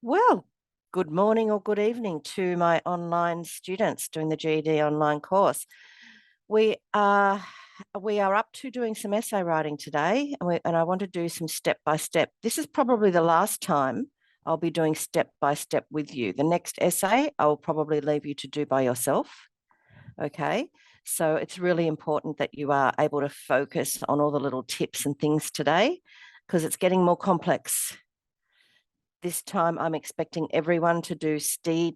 Well, good morning or good evening to my online students doing the GED online course. We are up to doing some essay writing today, and I want to do some step by step. This is probably the last time I'll be doing step by step with you. The next essay I'll probably leave you to do by yourself. Okay. So it's really important that you are able to focus on all the little tips and things today because it's getting more complex. This time I'm expecting everyone to do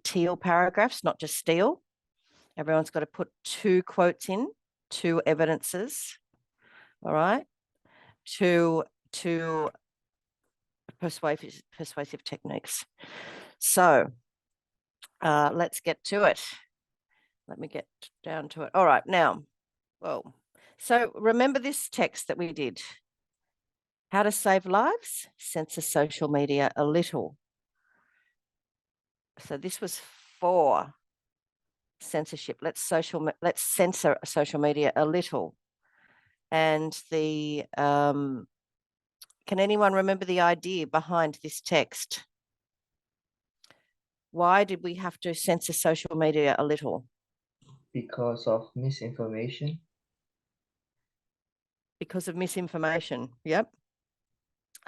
teal paragraphs, not just steel. Everyone's got to put 2 quotes in, 2 evidences, all right, to persuasive techniques. So let's get to it. Let me get down to it. All right, now, so remember this text that we did. How to save lives, censor social media a little. So this was for censorship. Let's censor social media a little. And can anyone remember the idea behind this text? Why did we have to censor social media a little? Because of misinformation. Because of misinformation. Yep.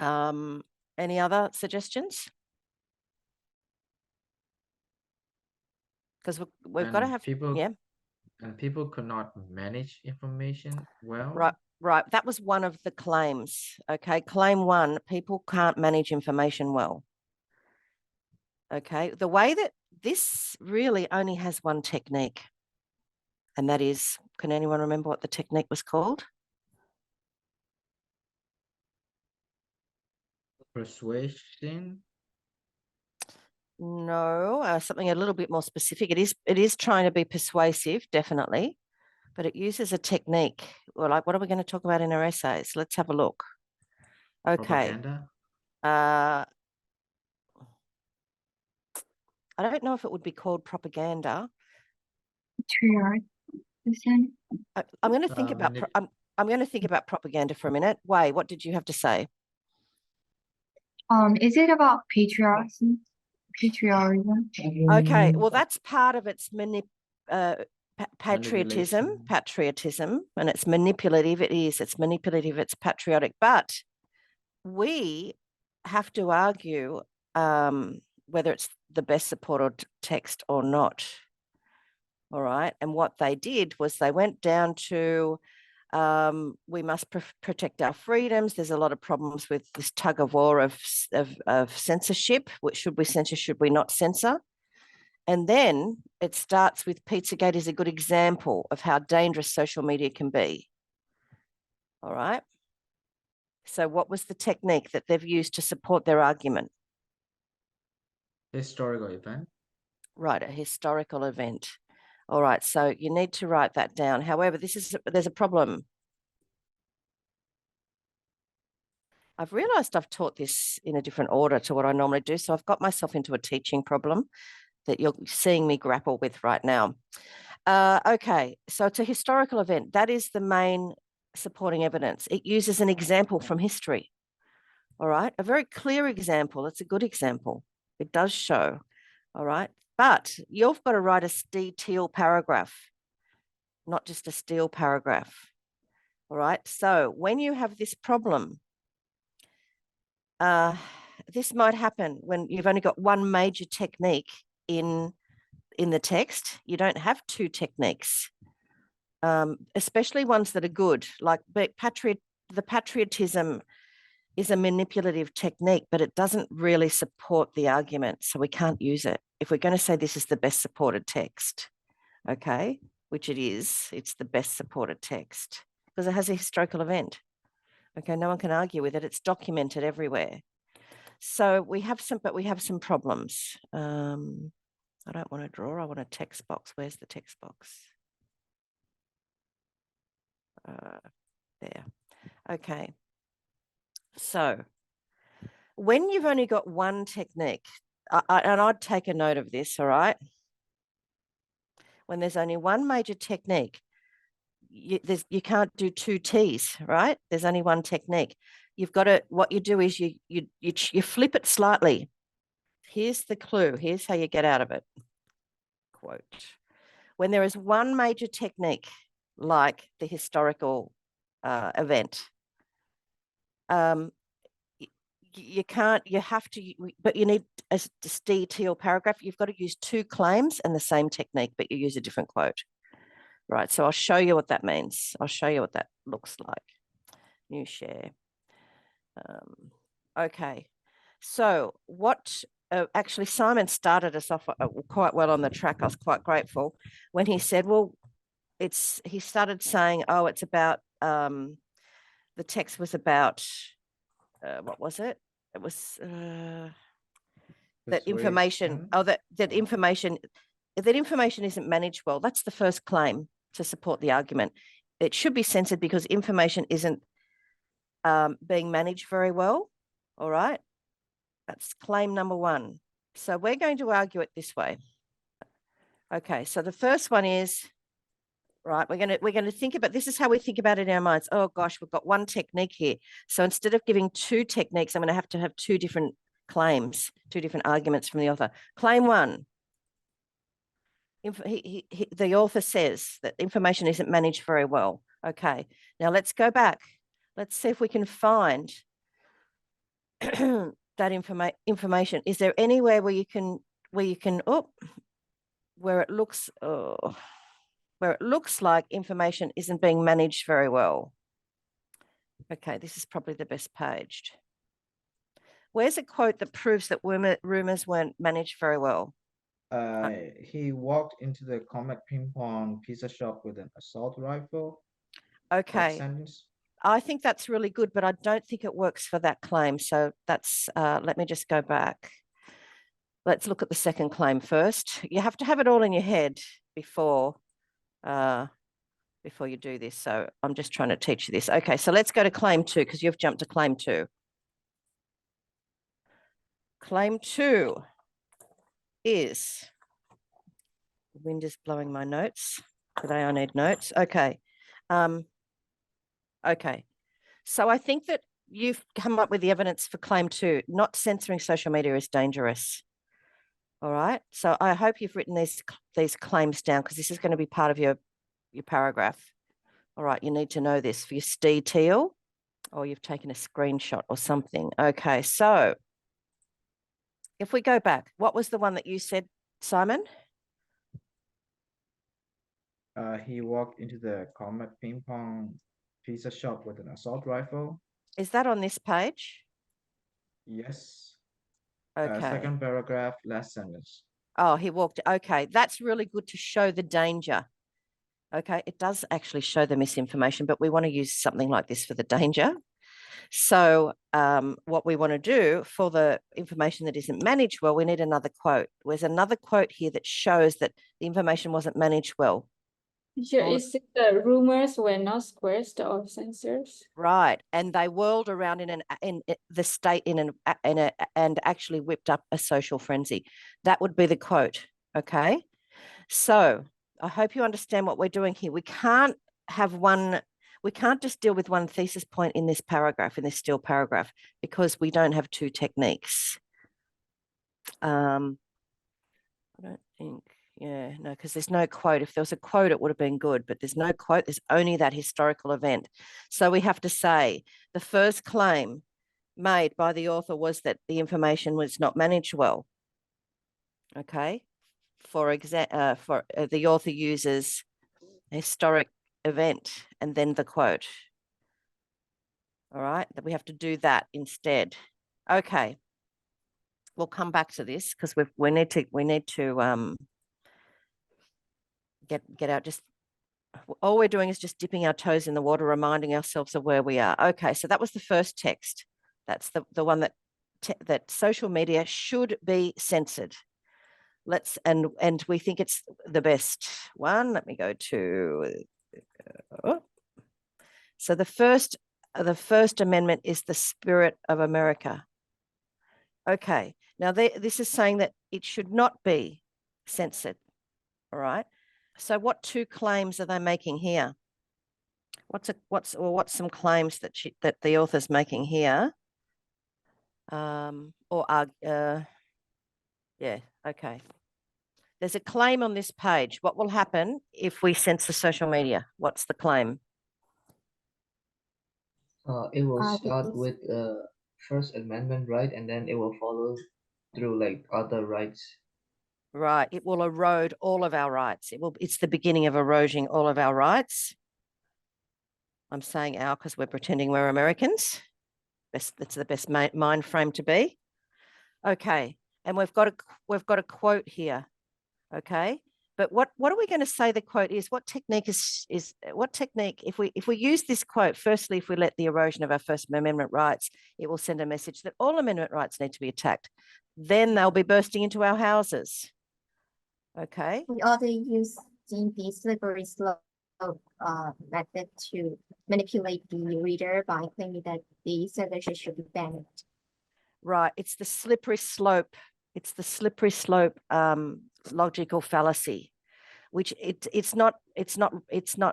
Any other suggestions? Because we've got to have people and people could not manage information well. Right. That was one of the claims. Okay. Claim 1, people can't manage information well. Okay. The way that this really only has one technique, and that is, can anyone remember what the technique was called? Persuasion. No, something a little bit more specific. It is trying to be persuasive, definitely, but it uses a technique. Well, like, what are we going to talk about in our essays? Let's have a look. Okay. Propaganda. I don't know if it would be called propaganda. I'm going to think about I'm going to think about propaganda for a minute. Wei, what did you have to say? Is it about patriotism? Patriotism. Okay, well, that's part of its patriotism, and it's manipulative. It's manipulative, it's patriotic, but we have to argue whether it's the best supported text or not. All right. And what they did was they went down to we must protect our freedoms. There's a lot of problems with this tug of war of censorship. Should we censor? Should we not censor? And then it starts with Pizzagate is a good example of how dangerous social media can be. All right. So what was the technique that they've used to support their argument? Historical event. Right, a historical event. All right, so you need to write that down. However, there's a problem. I've realised I've taught this in a different order to what I normally do, so I've got myself into a teaching problem that you're seeing me grapple with right now. Okay, so it's a historical event. That is the main supporting evidence. It uses an example from history. All right, a very clear example. It's a good example. It does show. All right, but you've got to write a teal paragraph, not just a steel paragraph. All right, so when you have this problem, this might happen when you've only got one major technique in the text. You don't have 2 techniques, especially ones that are good, like the patriotism is a manipulative technique, but it doesn't really support the argument, so we can't use it. If we're going to say this is the best supported text, okay, which it is, it's the best supported text because it has a historical event. Okay, no one can argue with it. It's documented everywhere. So we have some problems. I don't want to draw. I want a text box. Where's the text box? There. Okay. So when you've only got one technique, and I'd take a note of this, all right? When there's only one major technique, you can't do 2 T's, right? There's only one technique. You've got to, what you do is you flip it slightly. Here's the clue. Here's how you get out of it. Quote. When there is one major technique, like the historical event, you can't, you have to, but you need a detailed paragraph. You've got to use two claims and the same technique, but you use a different quote. Right, so I'll show you what that means. I'll show you what that looks like. New share. Okay, so what, actually Simon started us off quite well on the track. I was quite grateful when he said, well, he started saying, oh, it's about, the text was about, what was it? It was that information, that information isn't managed well. That's the first claim to support the argument. It should be censored because information isn't being managed very well. All right. That's claim number one. So we're going to argue it this way. Okay. So the first one is, right, we're going to think about, this is how we think about it in our minds. Oh gosh, we've got one technique here. So instead of giving two techniques, I'm going to have two different claims, two different arguments from the author. Claim one. The author says that information isn't managed very well. Okay, now let's go back. Let's see if we can find that information. Is there anywhere where where it looks like information isn't being managed very well? Okay, this is probably the best page. Where's a quote that proves that rumors weren't managed very well? He walked into the Comet Ping Pong pizza shop with an assault rifle. Okay. I think that's really good, but I don't think it works for that claim. So that's, let me just go back. Let's look at the second claim first. You have to have it all in your head before you do this. So I'm just trying to teach you this. Okay, so let's go to claim two because you've jumped to claim two. Claim two is, the wind is blowing my notes. Today I need notes. Okay. Okay. So I think that you've come up with the evidence for claim two. Not censoring social media is dangerous. All right. So I hope you've written these claims down because this is going to be part of your paragraph. All right. You need to know this for your Steve Teal, or you've taken a screenshot or something. Okay. So if we go back, what was the one that you said, Simon? He walked into the Comet Ping Pong pizza shop with an assault rifle. Is that on this page? Yes. Okay. Second paragraph, last sentence. Oh, he walked. Okay. That's really good to show the danger. Okay. It does actually show the misinformation, but we want to use something like this for the danger. So what we want to do for the information that isn't managed well, we need another quote. There's another quote here that shows that the information wasn't managed well. Sure, is it the rumors were not squashed or censored? Right, and they whirled around in the state and actually whipped up a social frenzy. That would be the quote. Okay, so I hope you understand what we're doing here. We can't just deal with one thesis point in this paragraph, in this still paragraph, because we don't have two techniques. I don't think. Yeah, no, because there's no quote. If there was a quote, it would have been good, but there's no quote. There's only that historical event. So we have to say the first claim made by the author was that the information was not managed well. Okay. For example, the author uses a historic event and then the quote. All right, that we have to do that instead. Okay. We'll come back to this because we need to get out. Just all we're doing is just dipping our toes in the water, reminding ourselves of where we are. Okay, so that was the first text. That's the one that social media should be censored. And we think it's the best one. Let me go to. So the First Amendment is the spirit of America. Okay, now this is saying that it should not be censored. All right. So what two claims are they making here? What's some claims that the author's making here? Yeah, okay. There's a claim on this page. What will happen if we censor social media? What's the claim? It will Uh, start this- with First Amendment right, and then it will follow through like other rights. Right. It will erode all of our rights. It's the beginning of eroding all of our rights. I'm saying our because we're pretending we're Americans. That's the best mind frame to be. Okay. And we've got a quote here. Okay. But what are we going to say the quote is? What technique what technique, if we use this quote, firstly, if we let the erosion of our First Amendment rights, it will send a message that all amendment rights need to be attacked. Then they'll be bursting into our houses. Okay. We also use the slippery slope method to manipulate the reader by claiming that the censorship should be banned. Right. It's the slippery slope. It's the slippery slope logical fallacy, which it's not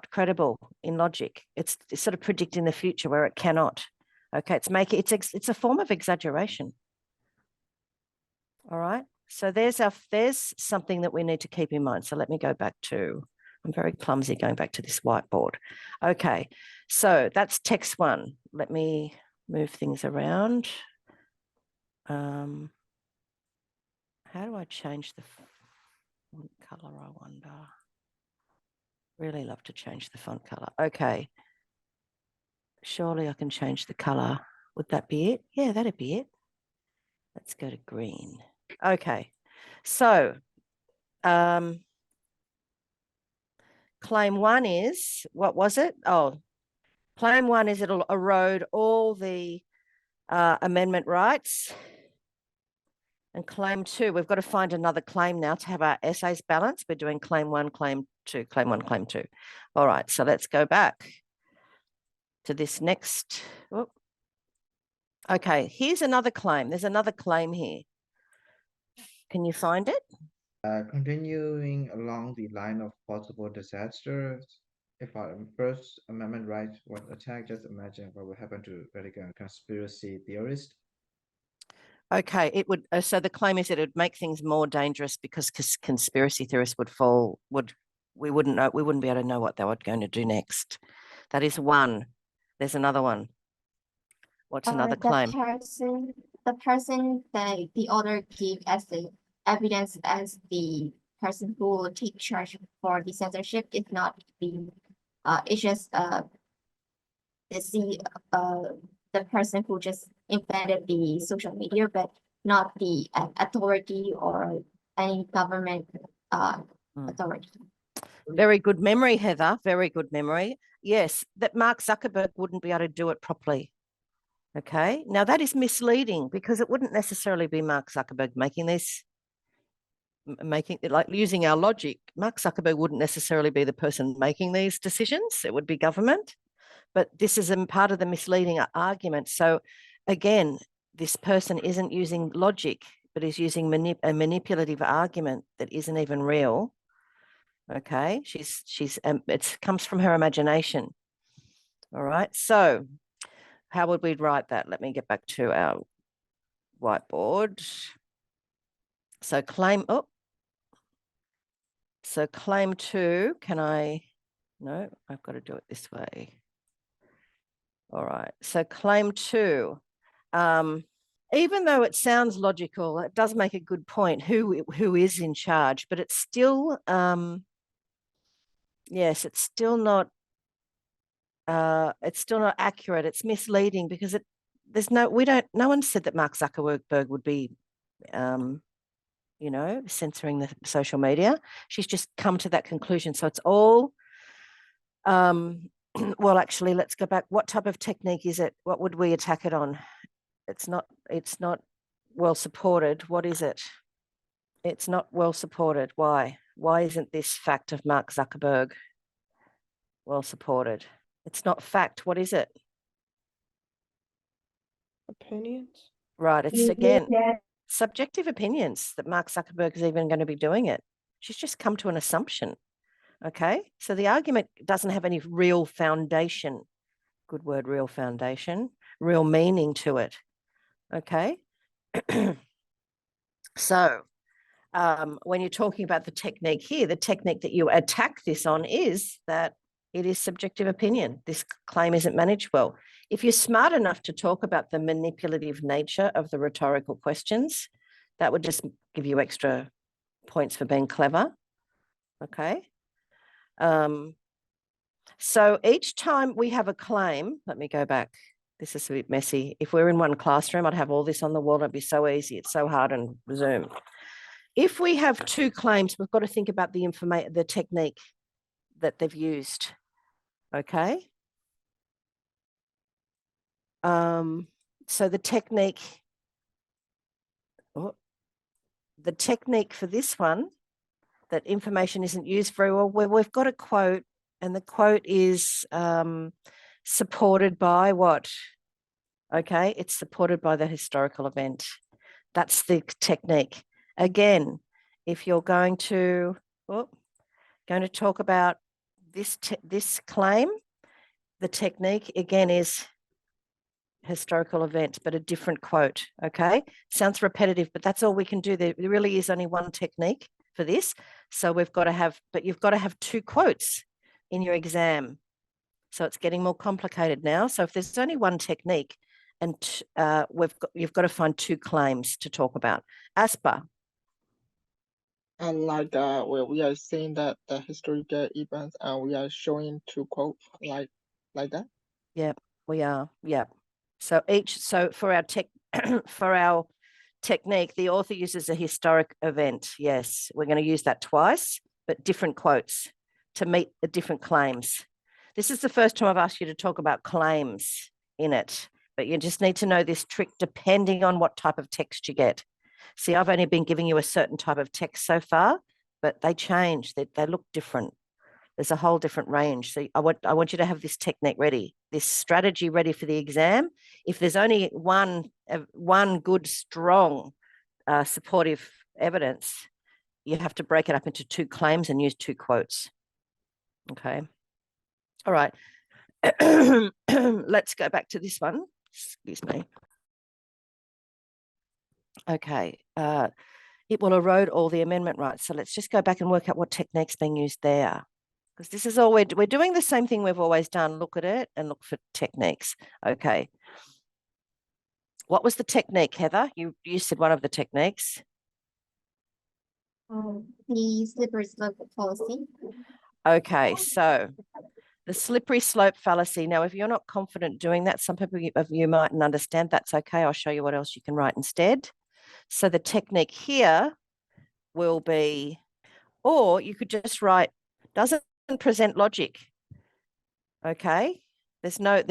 credible in logic. It's sort of predicting the future where it cannot. Okay. It's a form of exaggeration. All right. So there's something that we need to keep in mind. So let me go back to, I'm very clumsy going back to this whiteboard. Okay. So that's text one. Let me move things around. How do I change the font color, I wonder? Really love to change the font color. Okay. Surely I can change the color. Would that be it? Yeah, that'd be it. Let's go to green. Okay. So claim one is, what was it? Oh, claim one is it'll erode all the amendment rights. And claim two, we've got to find another claim now to have our essays balanced. We're doing claim one, claim two, claim one, claim two. All right, so let's go back to this next. Oh. Okay, here's another claim. There's another claim here. Can you find it? Continuing along the line of possible disasters, if our First Amendment rights was attacked, just imagine what would happen to radical conspiracy theorists. Okay, it would. So the claim is that it would make things more dangerous because conspiracy theorists we wouldn't be able to know what they were going to do next. That is one. There's another one. What's another claim? The person that the author give as the evidence as the person who will take charge for the censorship is not it's just the person who just invented the social media, but not the authority or any government authority. Very good memory, Heather. Very good memory. Yes, that Mark Zuckerberg wouldn't be able to do it properly. Okay. Now that is misleading because it wouldn't necessarily be Mark Zuckerberg making like using our logic. Mark Zuckerberg wouldn't necessarily be the person making these decisions. It would be government. But this is a part of the misleading argument. So again, this person isn't using logic, but is using a manipulative argument that isn't even real. Okay, it comes from her imagination. All right, so how would we write that? Let me get back to our whiteboard. So claim two, no, I've got to do it this way. All right, so claim two, even though it sounds logical, it does make a good point, who is in charge, but it's still, yes, it's still not accurate. It's misleading because no one said that Mark Zuckerberg would be, censoring the social media. She's just come to that conclusion. So it's all, well, actually, let's go back. What type of technique is it? What would we attack it on? It's not well supported. What is it? It's not well supported. Why? Why isn't this fact of Mark Zuckerberg well supported? It's not fact. What is it? Opinions? Right. It's again subjective opinions that Mark Zuckerberg is even going to be doing it. She's just come to an assumption. Okay. So the argument doesn't have any real foundation. Good word, real foundation, real meaning to it. Okay. So when you're talking about the technique here, the technique that you attack this on is that it is subjective opinion. This claim isn't managed well. If you're smart enough to talk about the manipulative nature of the rhetorical questions, that would just give you extra points for being clever. Okay. So each time we have a claim, let me go back. This is a bit messy. If we're in one classroom, I'd have all this on the wall. It'd be so easy. It's so hard on Zoom. If we have two claims, we've got to think about the technique that they've used. Okay. So the technique for this one, that information isn't used very well, where we've got a quote, and the quote is supported by what? Okay, it's supported by the historical event. That's the technique. Again, if you're going to talk about this claim, the technique again is historical event, but a different quote. Okay, sounds repetitive, but that's all we can do. There really is only one technique for this. So we've got to have, but you've got to have two quotes in your exam. So it's getting more complicated now. So if there's only one technique, and you've got to find two claims to talk about. Aspa. And like where we are saying that the historical events and we are showing two quotes like that. Yeah, we are. Yeah. So for our technique, the author uses a historic event. Yes, we're going to use that twice, but different quotes to meet the different claims. This is the first time I've asked you to talk about claims in it, but you just need to know this trick depending on what type of text you get. See, I've only been giving you a certain type of text so far, but they change. They look different. There's a whole different range. So I want you to have this technique ready, this strategy ready for the exam. If there's only one good, strong, supportive evidence, you have to break it up into two claims and use two quotes. Okay. All right. Let's go back to this one. Excuse me. Okay. It will erode all the amendment rights. So let's just go back and work out what technique's being used there. Because this is all we're doing the same thing we've always done. Look at it and look for techniques. Okay. What was the technique, Heather? You said one of the techniques. The slippery slope fallacy. Okay, so the slippery slope fallacy. Now, if you're not confident doing that, some people of you mightn't understand. That's okay. I'll show you what else you can write instead. So the technique here will be, or you could just write, doesn't present logic. Okay, there's no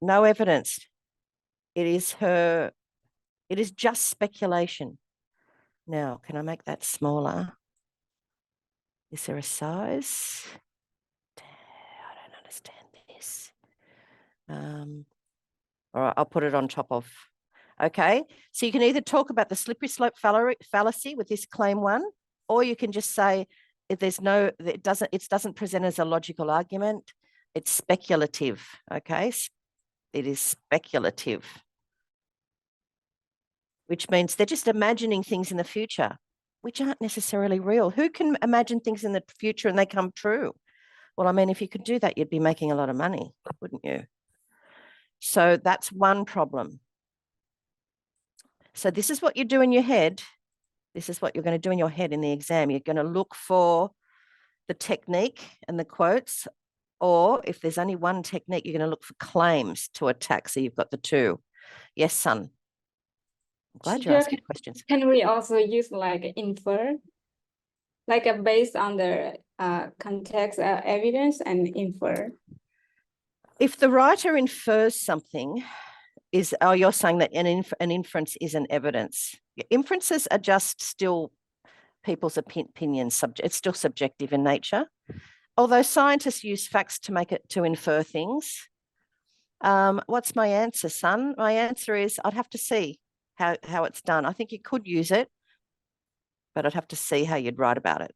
evidence. It is just speculation. Now, can I make that smaller? Is there a size? I don't understand this. All right, I'll put it on top of. Okay, so you can either talk about the slippery slope fallacy with this claim one, or you can just say if it doesn't present as a logical argument. It's speculative. Okay, it is speculative, which means they're just imagining things in the future, which aren't necessarily real. Who can imagine things in the future and they come true? Well, I mean, if you could do that, you'd be making a lot of money, wouldn't you? So that's one problem. So this is what you do in your head. This is what you're going to do in your head in the exam. You're going to look for the technique and the quotes, or if there's only one technique, you're going to look for claims to attack. So you've got the two. Yes, son. I'm glad you're asking questions. Can we also use like infer? Like based on the context evidence and infer? If the writer infers something, you're saying that an inference is an evidence. Inferences are just still people's opinions. It's still subjective in nature. Although scientists use facts to infer things. What's my answer, son? My answer is I'd have to see how it's done. I think you could use it, but I'd have to see how you'd write about it.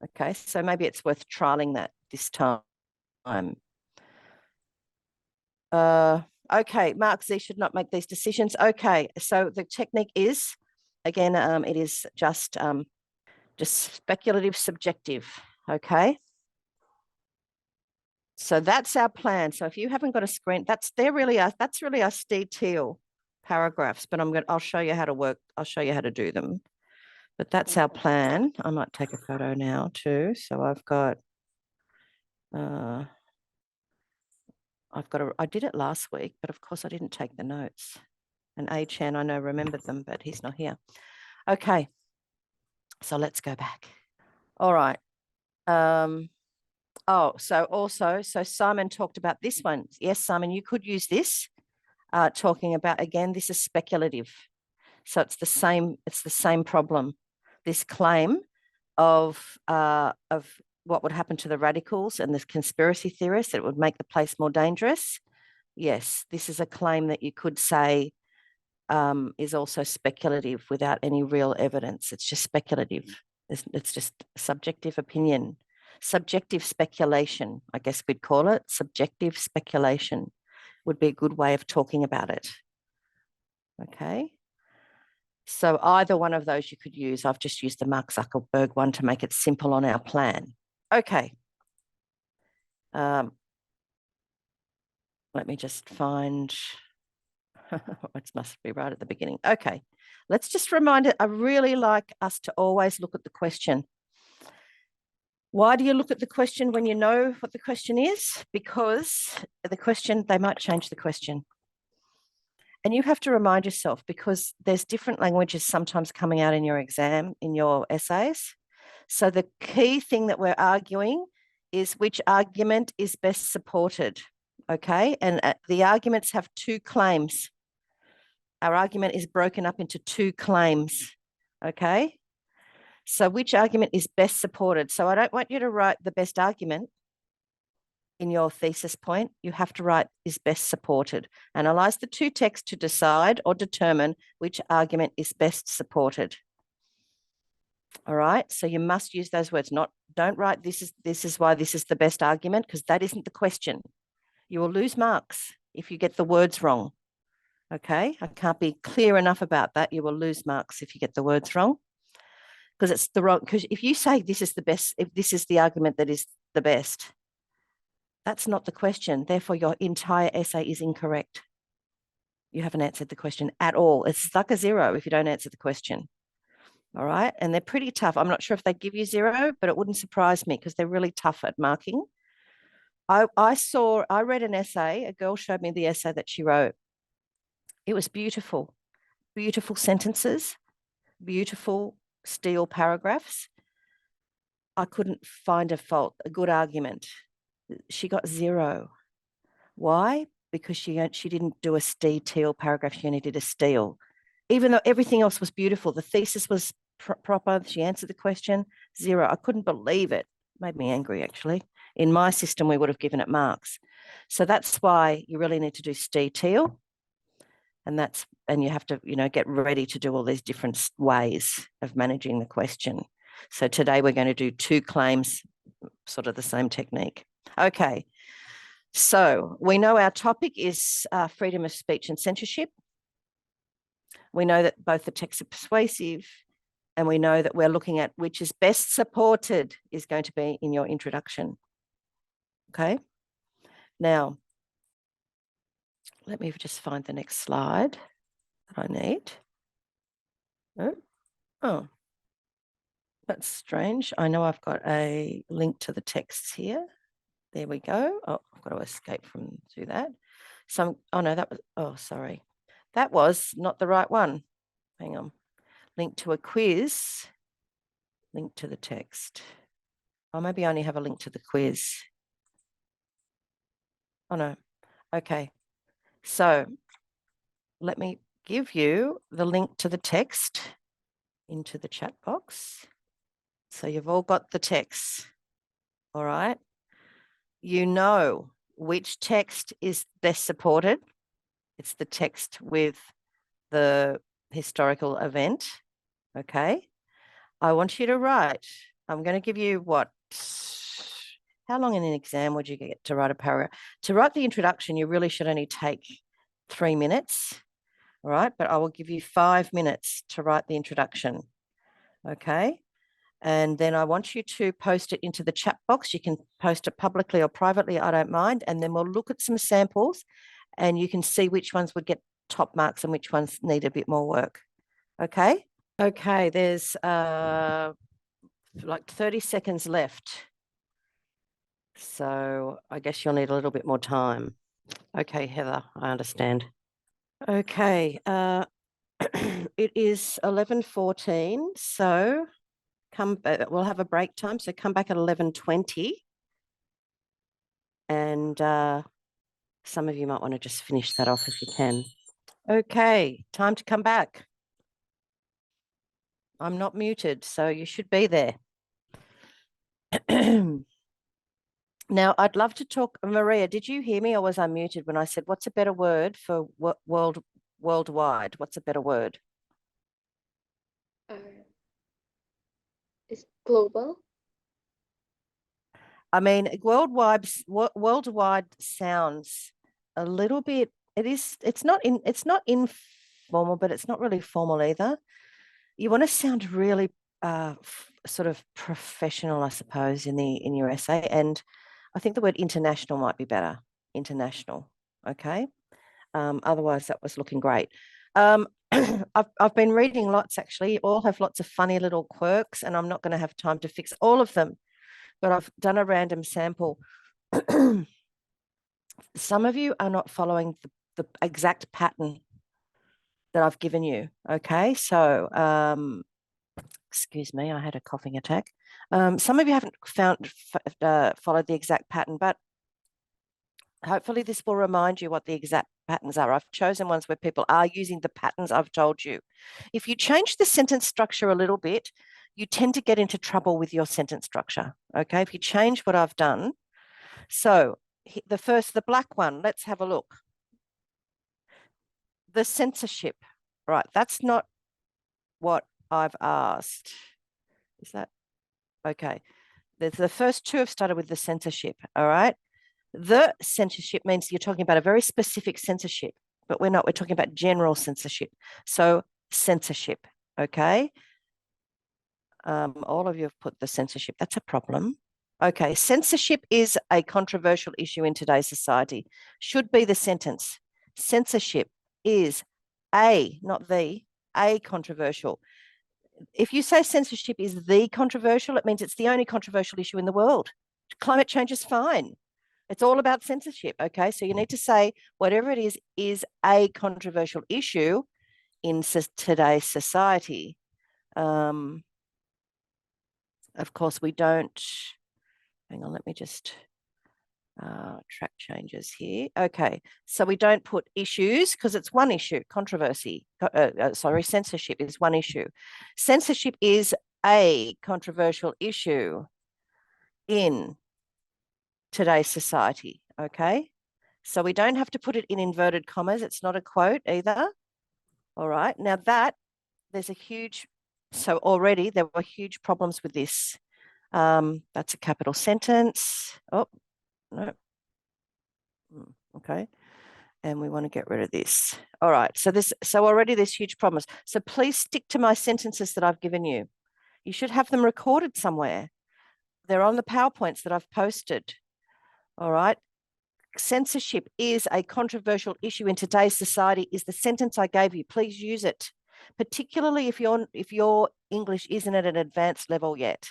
Okay, so maybe it's worth trialing that this time. Okay, Mark Z should not make these decisions. Okay, so the technique is again, it is just speculative, subjective, okay? So that's our plan. So if you haven't got a screen, that's really our detail paragraphs, but I'll show you how to work. I'll show you how to do them. But that's our plan. I might take a photo now too. So I've got I did it last week, but of course I didn't take the notes. And A-Chan, I know, remembered them, but he's not here. Okay. So let's go back. All right. So Simon talked about this one. Yes, Simon, you could use this, talking about, again, this is speculative. So it's the same problem. This claim of what would happen to the radicals and the conspiracy theorists, it would make the place more dangerous. Yes, this is a claim that you could say is also speculative without any real evidence. It's just speculative. It's just subjective opinion. Subjective speculation, I guess we'd call it. Subjective speculation would be a good way of talking about it. Okay. So either one of those you could use. I've just used the Mark Zuckerberg one to make it simple on our plan. Okay. Let me just find, it must be right at the beginning. Okay. Let's just remind it. I really like us to always look at the question. Why do you look at the question when you know what the question is? Because the question, they might change the question. And you have to remind yourself, because there's different languages sometimes coming out in your exam, in your essays. So the key thing that we're arguing is which argument is best supported, okay? And the arguments have two claims. Our argument is broken up into two claims, okay? So which argument is best supported? So I don't want you to write the best argument in your thesis point. You have to write is best supported. Analyze the two texts to decide or determine which argument is best supported. All right, so you must use those words. Don't write this is why this is the best argument, because that isn't the question. You will lose marks if you get the words wrong. Okay, I can't be clear enough about that. You will lose marks if you get the words wrong, because it's the wrong. Because if you say this is the best, if this is the argument that is the best, that's not the question. Therefore, your entire essay is incorrect. You haven't answered the question at all. It's like a zero if you don't answer the question. All right, and they're pretty tough. I'm not sure if they give you zero, but it wouldn't surprise me because they're really tough at marking. I read an essay. A girl showed me the essay that she wrote. It was beautiful, beautiful sentences, beautiful steel paragraphs. I couldn't find a fault, a good argument. She got zero. Why? Because she didn't do a steel paragraph. She only did a steel. Even though everything else was beautiful, the thesis was proper. She answered the question, zero. I couldn't believe it. Made me angry, actually. In my system, we would have given it marks. So that's why you really need to do steel. And you have to, get ready to do all these different ways of managing the question. So today we're going to do two claims, sort of the same technique. Okay. So we know our topic is freedom of speech and censorship. We know that both the texts are persuasive, and we know that we're looking at which is best supported is going to be in your introduction. Okay. Now, let me just find the next slide that I need. Oh, that's strange. I know I've got a link to the texts here. There we go. Oh, I've got to escape through that. Sorry. That was not the right one. Hang on. Link to a quiz. Link to the text. Oh, maybe I only have a link to the quiz. Oh, no. Okay. So let me give you the link to the text into the chat box. So you've all got the text. All right. You know which text is best supported. It's the text with the historical event. Okay. I want you to write. I'm going to give you how long in an exam would you get to write a paragraph? To write the introduction, you really should only take 3 minutes. All right, but I will give you 5 minutes to write the introduction. Okay. And then I want you to post it into the chat box. You can post it publicly or privately, I don't mind. And then we'll look at some samples and you can see which ones would get top marks and which ones need a bit more work. Okay. Okay, there's like 30 seconds left. So I guess you'll need a little bit more time. Okay, Heather, I understand. Okay, it is 11:14, so we'll have a break time, so come back at 11:20. And some of you might want to just finish that off if you can. Okay, time to come back. I'm not muted, so you should be there. Now, I'd love to talk. Maria, did you hear me or was I muted when I said, what's a better word for worldwide? What's a better word? It's global. I mean, worldwide sounds a little bit, it's not informal, but it's not really formal either. You want to sound really sort of professional, I suppose, in your essay. And I think the word international might be better. International. Okay. Otherwise, that was looking great. I've been reading lots, actually. You all have lots of funny little quirks, and I'm not going to have time to fix all of them, but I've done a random sample. Some of you are not following the exact pattern that I've given you. Okay. So, excuse me, I had a coughing attack. Some of you haven't followed the exact pattern, but hopefully this will remind you what the exact patterns are. I've chosen ones where people are using the patterns I've told you. If you change the sentence structure a little bit, you tend to get into trouble with your sentence structure. Okay, if you change what I've done. So the black one, let's have a look. The censorship, right? That's not what I've asked. Is that okay? The first two have started with the censorship. All right. The censorship means you're talking about a very specific censorship, but we're not. We're talking about general censorship. So censorship. Okay. All of you have put the censorship. That's a problem. Okay. Censorship is a controversial issue in today's society. Should be the sentence. Censorship is not the, controversial. If you say censorship is the controversial, it means it's the only controversial issue in the world. Climate change is fine. It's all about censorship. Okay. So you need to say whatever it is a controversial issue in today's society. Of course, we don't. Hang on, let me just track changes here. Okay, so we don't put issues because it's one issue. Controversy, censorship is one issue. Censorship is a controversial issue in today's society. Okay, so we don't have to put it in inverted commas. It's not a quote either. All right, now there's a huge, so already there were huge problems with this. That's a capital sentence. Oh, no. Okay. And we want to get rid of this. All right. So already there's huge problems. So please stick to my sentences that I've given you. You should have them recorded somewhere. They're on the PowerPoints that I've posted. All right. Censorship is a controversial issue in today's society is the sentence I gave you. Please use it, particularly if your English isn't at an advanced level yet.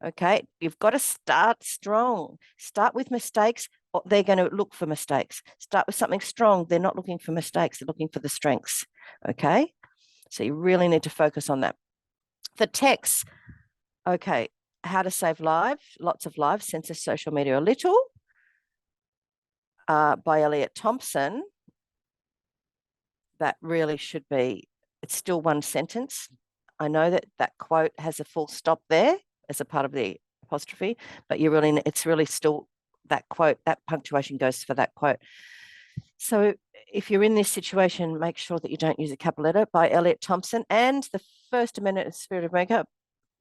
Okay, you've got to start strong. Start with mistakes, or they're going to look for mistakes. Start with something strong. They're not looking for mistakes. They're looking for the strengths. Okay, so you really need to focus on that. The text. Okay, how to save lives. Lots of lives. Censor social media a little. By Elliot Thompson. That really should be. It's still one sentence. I know that quote has a full stop there as a part of the apostrophe, but it's really still that quote, that punctuation goes for that quote. So if you're in this situation, make sure that you don't use a capital letter. By Elliot Thompson, and the First Amendment of the Spirit of America,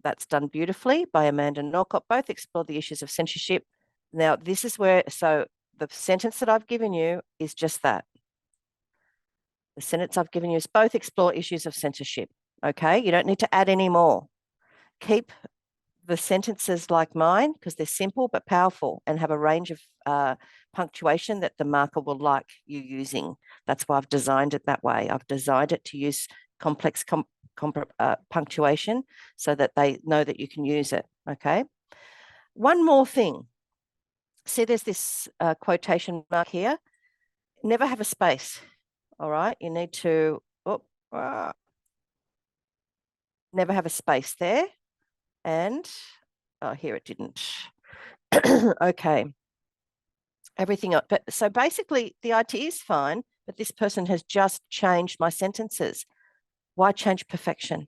that's done beautifully by Amanda Norcott. Both explore the issues of censorship. Now, this is where, so the sentence that I've given you is just that. The sentence I've given you is both explore issues of censorship. Okay, you don't need to add any more. Keep the sentences like mine because they're simple but powerful and have a range of punctuation that the marker will like you using. That's why I've designed it that way. I've designed it to use complex punctuation so that they know that you can use it. Okay. One more thing. See, there's this quotation mark here. Never have a space. All right. You need to never have a space there. And here it didn't. Okay. Everything else. But so basically the idea is fine, but this person has just changed my sentences. Why change perfection?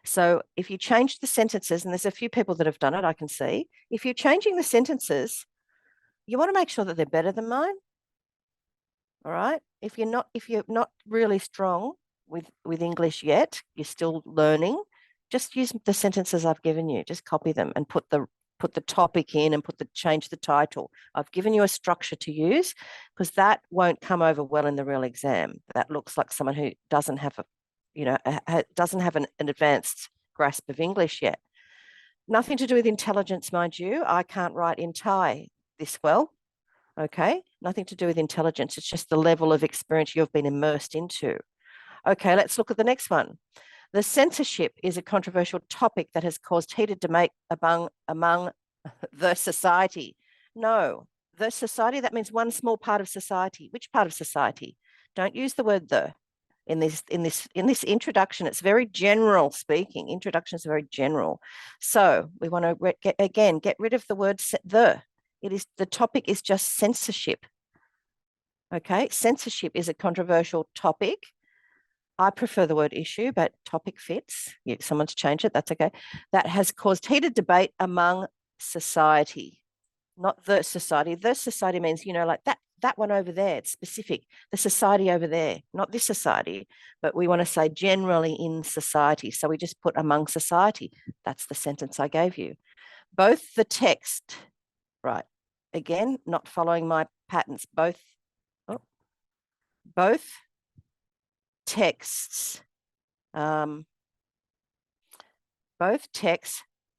So if you change the sentences, and there's a few people that have done it, I can see. If you're changing the sentences, you want to make sure that they're better than mine. All right. If you're not really strong with English yet, you're still learning, just use the sentences I've given you. Just copy them and put the topic in and change the title. I've given you a structure to use because that won't come over well in the real exam. That looks like someone who doesn't have doesn't have an advanced grasp of English yet. Nothing to do with intelligence, mind you. I can't write in Thai this well. Okay, nothing to do with intelligence. It's just the level of experience you've been immersed into. Okay, let's look at the next one. The censorship is a controversial topic that has caused heated debate among the society. No, the society, that means one small part of society. Which part of society? Don't use the word the in this introduction. It's very general speaking. Introductions are very general. So we want to get rid of the word the. The topic is just censorship. Okay, censorship is a controversial topic. I prefer the word issue, but topic fits. Yeah, someone's changed it, that's okay. That has caused heated debate among society, not the society. The society means, like that one over there, it's specific. The society over there, not this society, but we want to say generally in society. So we just put among society. That's the sentence I gave you. Both the text, right, again, not following my patterns, both texts,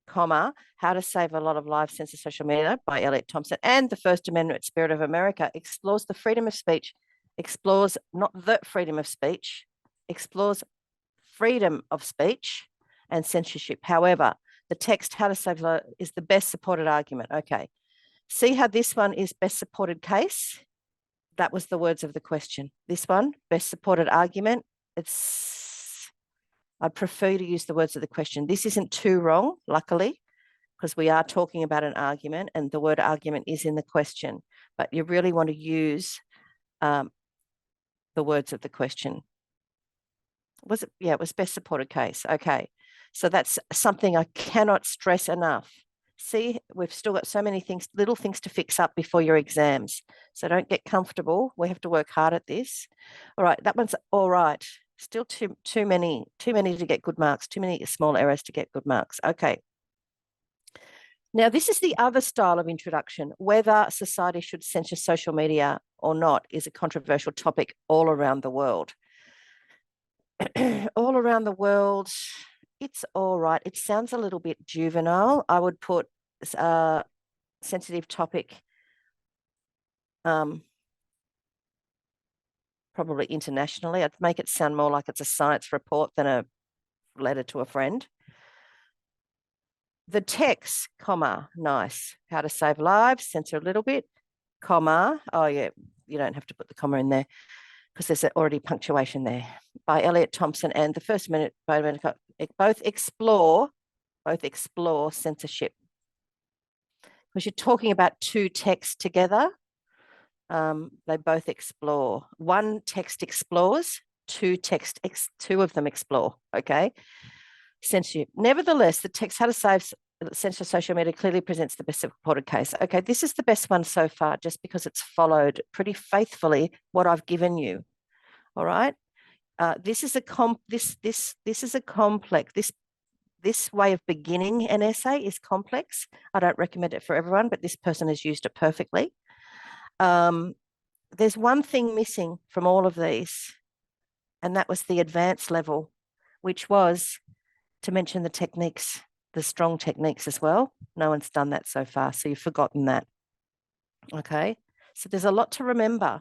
comma, How to Save a Lot of Lives Censored Social Media by Elliot Thompson, and the First Amendment Spirit of America explores the freedom of speech, explores not the freedom of speech, explores freedom of speech and censorship. However, the text How to Save a Lot is the best supported argument. Okay. See how this one is best supported case? That was the words of the question. This one, best supported argument. I'd prefer to use the words of the question. This isn't too wrong, luckily, because we are talking about an argument and the word argument is in the question, but you really want to use the words of the question. Was it? Yeah, it was best supported case. Okay. So that's something I cannot stress enough. See, we've still got so many things, little things to fix up before your exams. So don't get comfortable. We have to work hard at this. All right, that one's all right. Still too many to get good marks, too many small errors to get good marks. Okay. Now, this is the other style of introduction. Whether society should censor social media or not is a controversial topic all around the world. All around the world, it's all right. It sounds a little bit juvenile. I would put sensitive topic probably internationally. I'd make it sound more like it's a science report than a letter to a friend. The text, comma, nice. How to Save Lives, censor a little bit, comma. Oh yeah, you don't have to put the comma in there because there's already punctuation there. By Elliot Thompson and the First Amendment, both explore censorship. Because you're talking about two texts together. They both explore. One text explores, two of them explore, okay? Censorship. Nevertheless, the text How to Save Censor Social Media clearly presents the best supported case. Okay, this is the best one so far just because it's followed pretty faithfully what I've given you. All right. This is a complex. This way of beginning an essay is complex. I don't recommend it for everyone, but this person has used it perfectly. There's one thing missing from all of these. And that was the advanced level, which was to mention the techniques, the strong techniques as well. No one's done that so far, so you've forgotten that. Okay, so there's a lot to remember.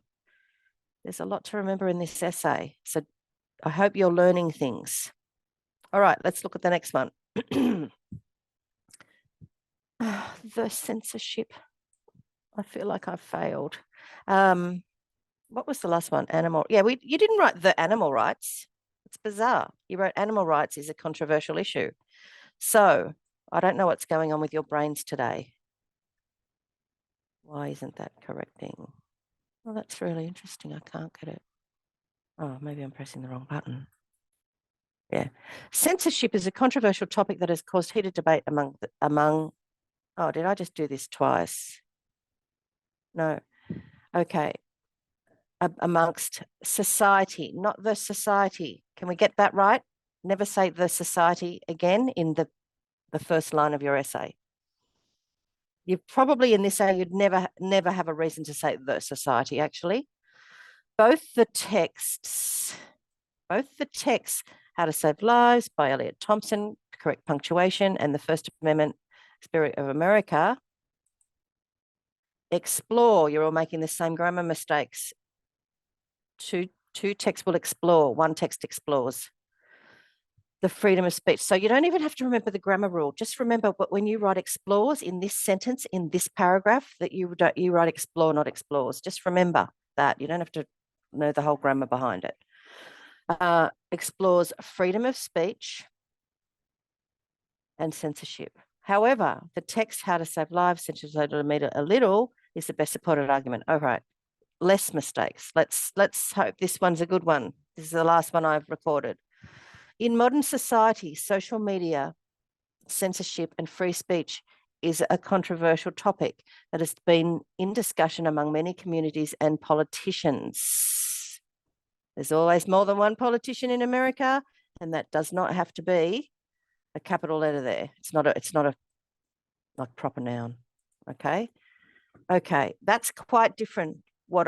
There's a lot to remember in this essay. So I hope you're learning things. All right, let's look at the next one. The censorship. I feel like I've failed. What was the last one? Animal. Yeah, you didn't write the animal rights. It's bizarre. You wrote animal rights is a controversial issue. So I don't know what's going on with your brains today. Why isn't that correcting? Well, that's really interesting. I can't get it. Oh, maybe I'm pressing the wrong button. Yeah. Censorship is a controversial topic that has caused heated debate among, oh, did I just do this twice? No. Okay. Amongst society, not the society. Can we get that right? Never say the society again in the first line of your essay. You probably in this essay, you'd never have a reason to say the society, actually. Both the texts, How to Save Lives by Elliot Thompson, correct punctuation, and the First Amendment, Spirit of America, explore, you're all making the same grammar mistakes. Two texts will explore, one text explores the freedom of speech. So you don't even have to remember the grammar rule. Just remember, but when you write explores in this sentence, in this paragraph, that you write explore, not explores. Just remember that. You don't have to know the whole grammar behind it. Explores freedom of speech and censorship. However, the text How to Save Lives, Censorship a Little is the best supported argument. All right, less mistakes. Let's hope this one's a good one. This is the last one I've recorded. In modern society, social media, censorship and free speech is a controversial topic that has been in discussion among many communities and politicians. There's always more than one politician in America, and that does not have to be a capital letter there. It's not a like proper noun. Okay. That's quite different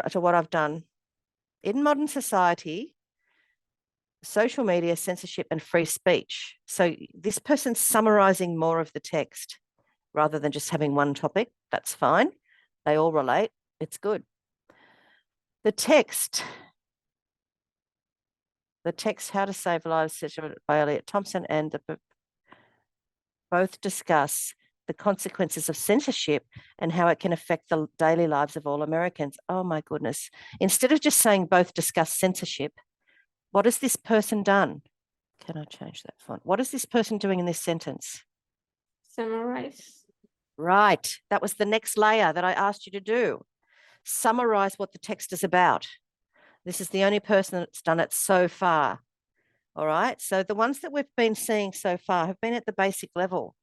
to what I've done. In modern society, social media, censorship, and free speech. So this person's summarizing more of the text rather than just having one topic. That's fine. They all relate. It's good. The text, How to Save Lives by Elliot Thompson, and both discuss the consequences of censorship and how it can affect the daily lives of all Americans. Oh my goodness. Instead of just saying both discuss censorship, what has this person done? Can I change that font? What is this person doing in this sentence? Summarize. Right. That was the next layer that I asked you to do. Summarize what the text is about. This is the only person that's done it so far. All right. So the ones that we've been seeing so far have been at the basic level.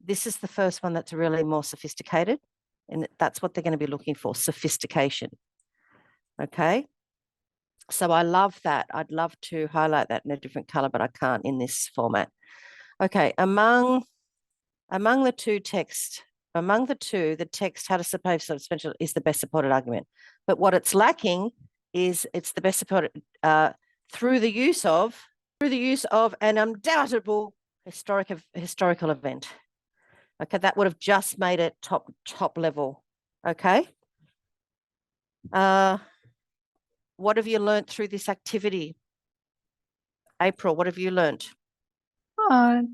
This is the first one that's really more sophisticated, and that's what they're going to be looking for, sophistication. Okay. So I love that. I'd love to highlight that in a different color, but I can't in this format. Okay, among the two, the text How to Save Suspension is the best supported argument. But what it's lacking is it's the best supported through the use of an undoubtable historical event. Okay, that would have just made it top level. Okay. What have you learned through this activity? April, what have you learned? I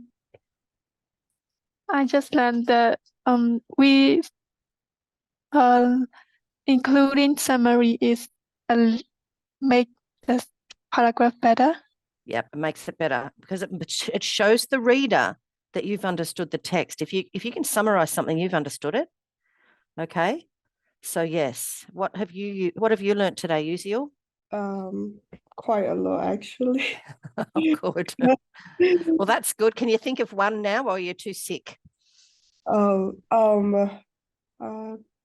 just learned that we including summary is make the paragraph better. Yep, it makes it better because it shows the reader that you've understood the text. If you can summarize something, you've understood it. Okay. So yes, what have you learned today, Uziel? Quite a lot actually. Oh, good. Well, that's good. Can you think of one now, or you're too sick? I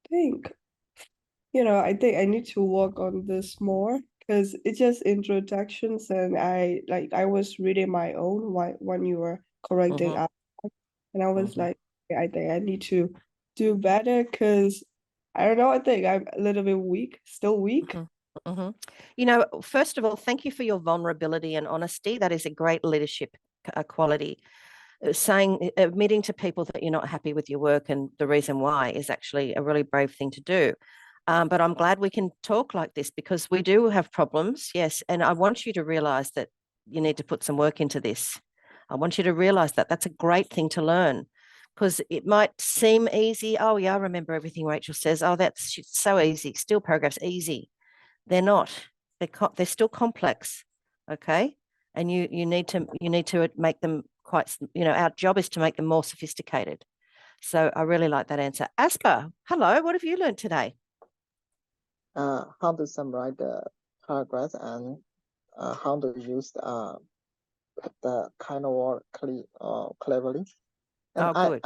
think, I think I need to work on this more because it's just introductions, and I was reading my own when you were correcting us, and I was like, I think I need to do better because I don't know, I think I'm a little bit weak, still weak. Mhm. You know, first of all, thank you for your vulnerability and honesty. That is a great leadership quality. Admitting to people that you're not happy with your work and the reason why is actually a really brave thing to do. But I'm glad we can talk like this because we do have problems, yes. And I want you to realize that you need to put some work into this. I want you to realize that that's a great thing to learn because it might seem easy. Oh, yeah, I remember everything Rachel says. Oh, that's so easy. Still paragraphs easy. They're not. They're still complex. Okay. And you need to make them quite, our job is to make them more sophisticated. So I really like that answer. Asper, hello, what have you learned today? How to summarize the paragraphs and how to use the kind of word cleverly. And Oh, good.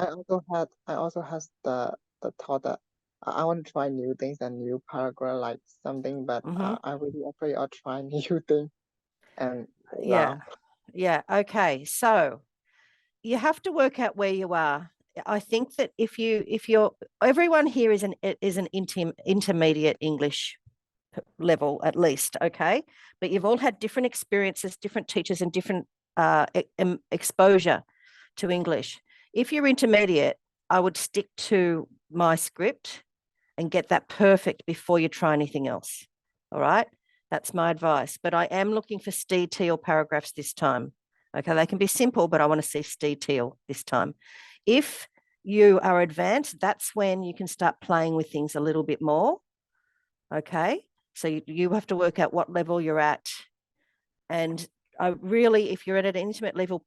I also has the thought that I want to try new things and new paragraph like something, but I'm really afraid of trying new things and Yeah. Yeah. Okay. So you have to work out where you are. I think that if you're everyone here is an intermediate English level at least, okay? But you've all had different experiences, different teachers, and different exposure to English. If you're intermediate, I would stick to my script and get that perfect before you try anything else. All right? That's my advice. But I am looking for Steve Teal paragraphs this time. Okay, they can be simple, but I want to see Steve Teal this time. If you are advanced, that's when you can start playing with things a little bit more. Okay, so you have to work out what level you're at. And I really, if you're at an intimate level,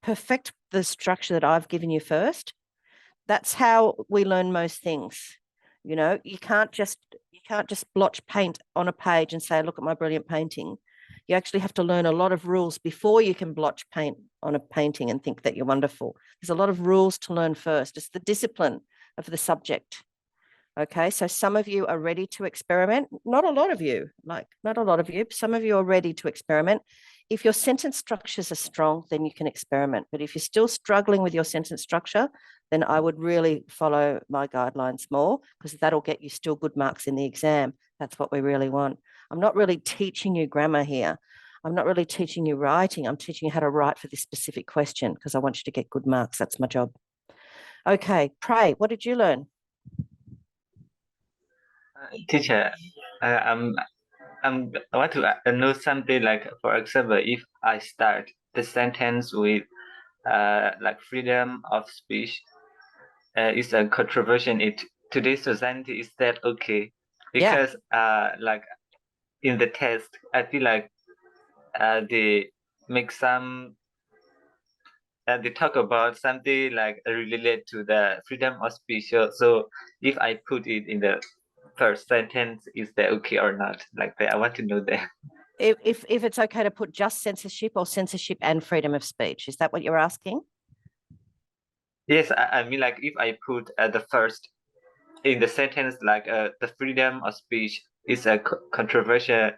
perfect the structure that I've given you first. That's how we learn most things. You can't just blotch paint on a page and say, look at my brilliant painting. You actually have to learn a lot of rules before you can blotch paint on a painting and think that you're wonderful. There's a lot of rules to learn first. It's the discipline of the subject. Okay, so some of you are ready to experiment. Not a lot of you, Some of you are ready to experiment. If your sentence structures are strong, then you can experiment. But if you're still struggling with your sentence structure, then I would really follow my guidelines more because that'll get you still good marks in the exam. That's what we really want. I'm not really teaching you grammar here. I'm not really teaching you writing. I'm teaching you how to write for this specific question because I want you to get good marks. That's my job. Okay, Pray, what did you learn? Teacher, I want to know something like, for example, if I start the sentence with like freedom of speech is a controversial in today's society, is that okay? Because like in the test, I feel like they make they talk about something like related to the freedom of speech. So if I put it in the first sentence, is that okay or not? Like that, I want to know that. If it's okay to put just censorship or censorship and freedom of speech, is that what you're asking? Yes, I mean like if I put the first in the sentence like the freedom of speech is a controversial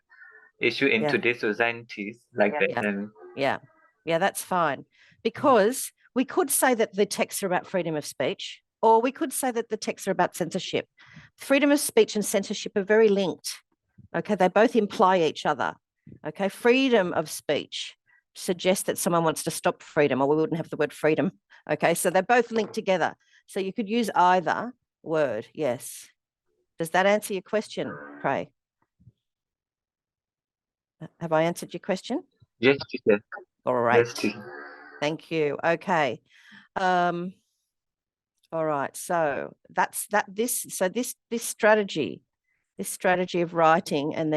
issue in today's societies like that. And yeah, that's fine. Because we could say that the texts are about freedom of speech, or we could say that the texts are about censorship. Freedom of speech and censorship are very linked. Okay, they both imply each other. Okay, freedom of speech suggests that someone wants to stop freedom, or we wouldn't have the word freedom. Okay, so they're both linked together. So you could use either word, yes. Does that answer your question, Pray? Have I answered your question? yes, teacher. All right. Yes, teacher. Thank you. Okay. All right. So that's that. This strategy of writing and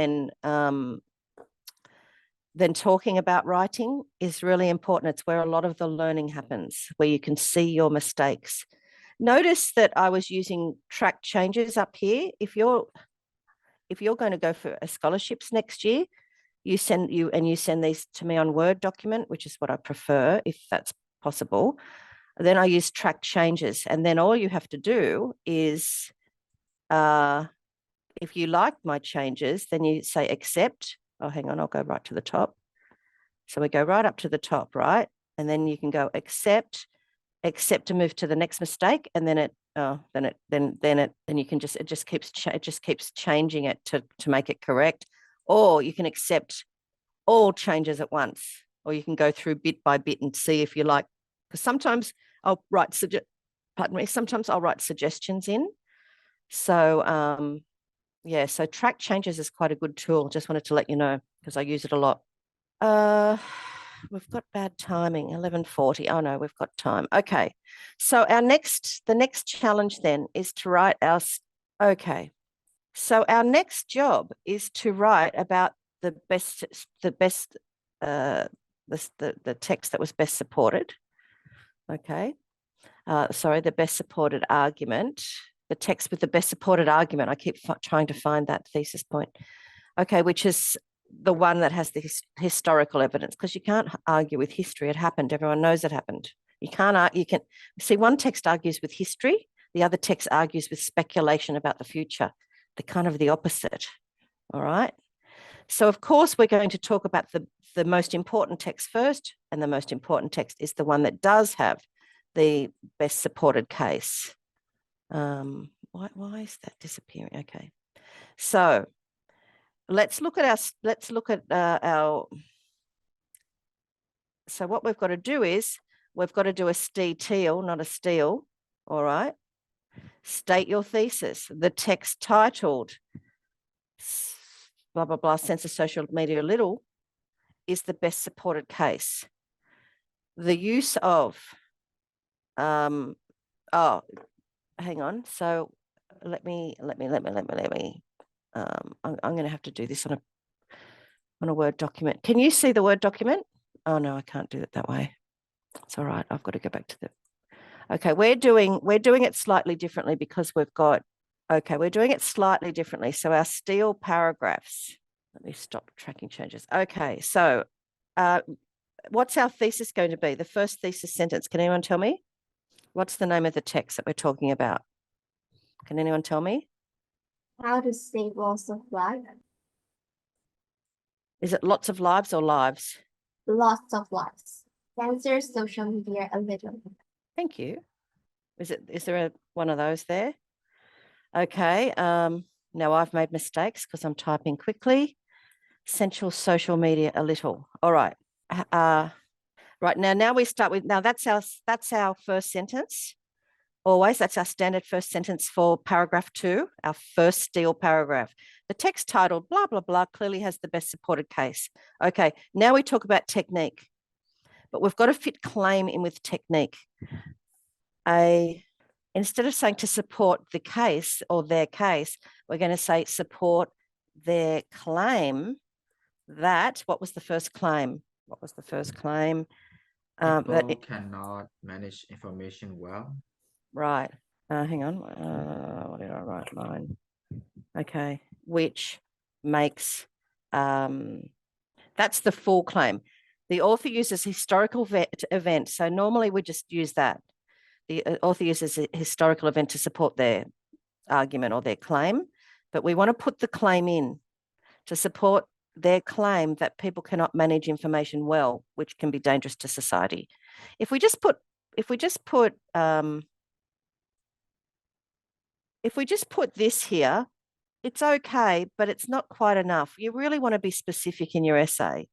then talking about writing is really important. It's where a lot of the learning happens, where you can see your mistakes. Notice that I was using track changes up here. If you're going to go for scholarships next year, you send these to me on Word document, which is what I prefer, if that's possible. Then I use track changes. And then all you have to do is, if you like my changes, then you say accept. Oh, hang on, I'll go right to the top. So we go right up to the top, right? And then you can go accept to move to the next mistake. And then you can it just keeps changing it to make it correct. or you can accept all changes at once, or you can go through bit by bit and see if you like, because sometimes I'll write, sometimes I'll write suggestions in. So yeah, so track changes is quite a good tool. Just wanted to let you know because I use it a lot. We've got bad timing, 11:40. Oh no, we've got time. Okay. So the next challenge then is to write okay. So our next job is to write about the text that was best supported. Okay. Sorry, the best supported argument, the text with the best supported argument. I keep trying to find that thesis point. Okay, which is the one that has the historical evidence, because you can't argue with history. It happened. Everyone knows it happened. You can see one text argues with history, the other text argues with speculation about the future. They're kind of the opposite. All right. So of course we're going to talk about the most important text first, and the most important text is the one that does have the best supported case. Why is that disappearing? Okay. So let's look at so what we've got to do is we've got to do a steal, not a steal. All right. State your thesis. The text titled blah, blah, blah, censor social media little is the best supported case. The use of, hang on. So let me, I'm going to have to do this on a Word document. Can you see the Word document? Oh no, I can't do it that way. It's all right. I've got to go back to okay. We're doing it slightly differently because we're doing it slightly differently. So our steal paragraphs, let me stop tracking changes. Okay. So what's our thesis going to be? The first thesis sentence. Can anyone tell me? What's the name of the text that we're talking about? Can anyone tell me? How to save lots of lives. Is it lots of lives or lives? Lots of lives. Censor social media a little. Thank you. Is there one of those there? Okay. Now I've made mistakes because I'm typing quickly. Censor social media a little. All right. Right now we start with, now that's our first sentence. Always, that's our standard first sentence for paragraph 2, our first steal paragraph. The text titled blah, blah, blah clearly has the best supported case. Okay, now we talk about technique, but we've got to fit claim in with technique. Instead of saying to support the case or their case, we're going to say support their claim that, what was the first claim? What was the first claim? People cannot manage information well. Right. Hang on. What did I write? Mine. Okay. Which makes, that's the full claim. The author uses historical event. So normally we just use that. The author uses a historical event to support their argument or their claim, but we want to put the claim in to support their claim that people cannot manage information well, which can be dangerous to society. If we just put this here, it's okay, but it's not quite enough. You really want to be specific in your essay.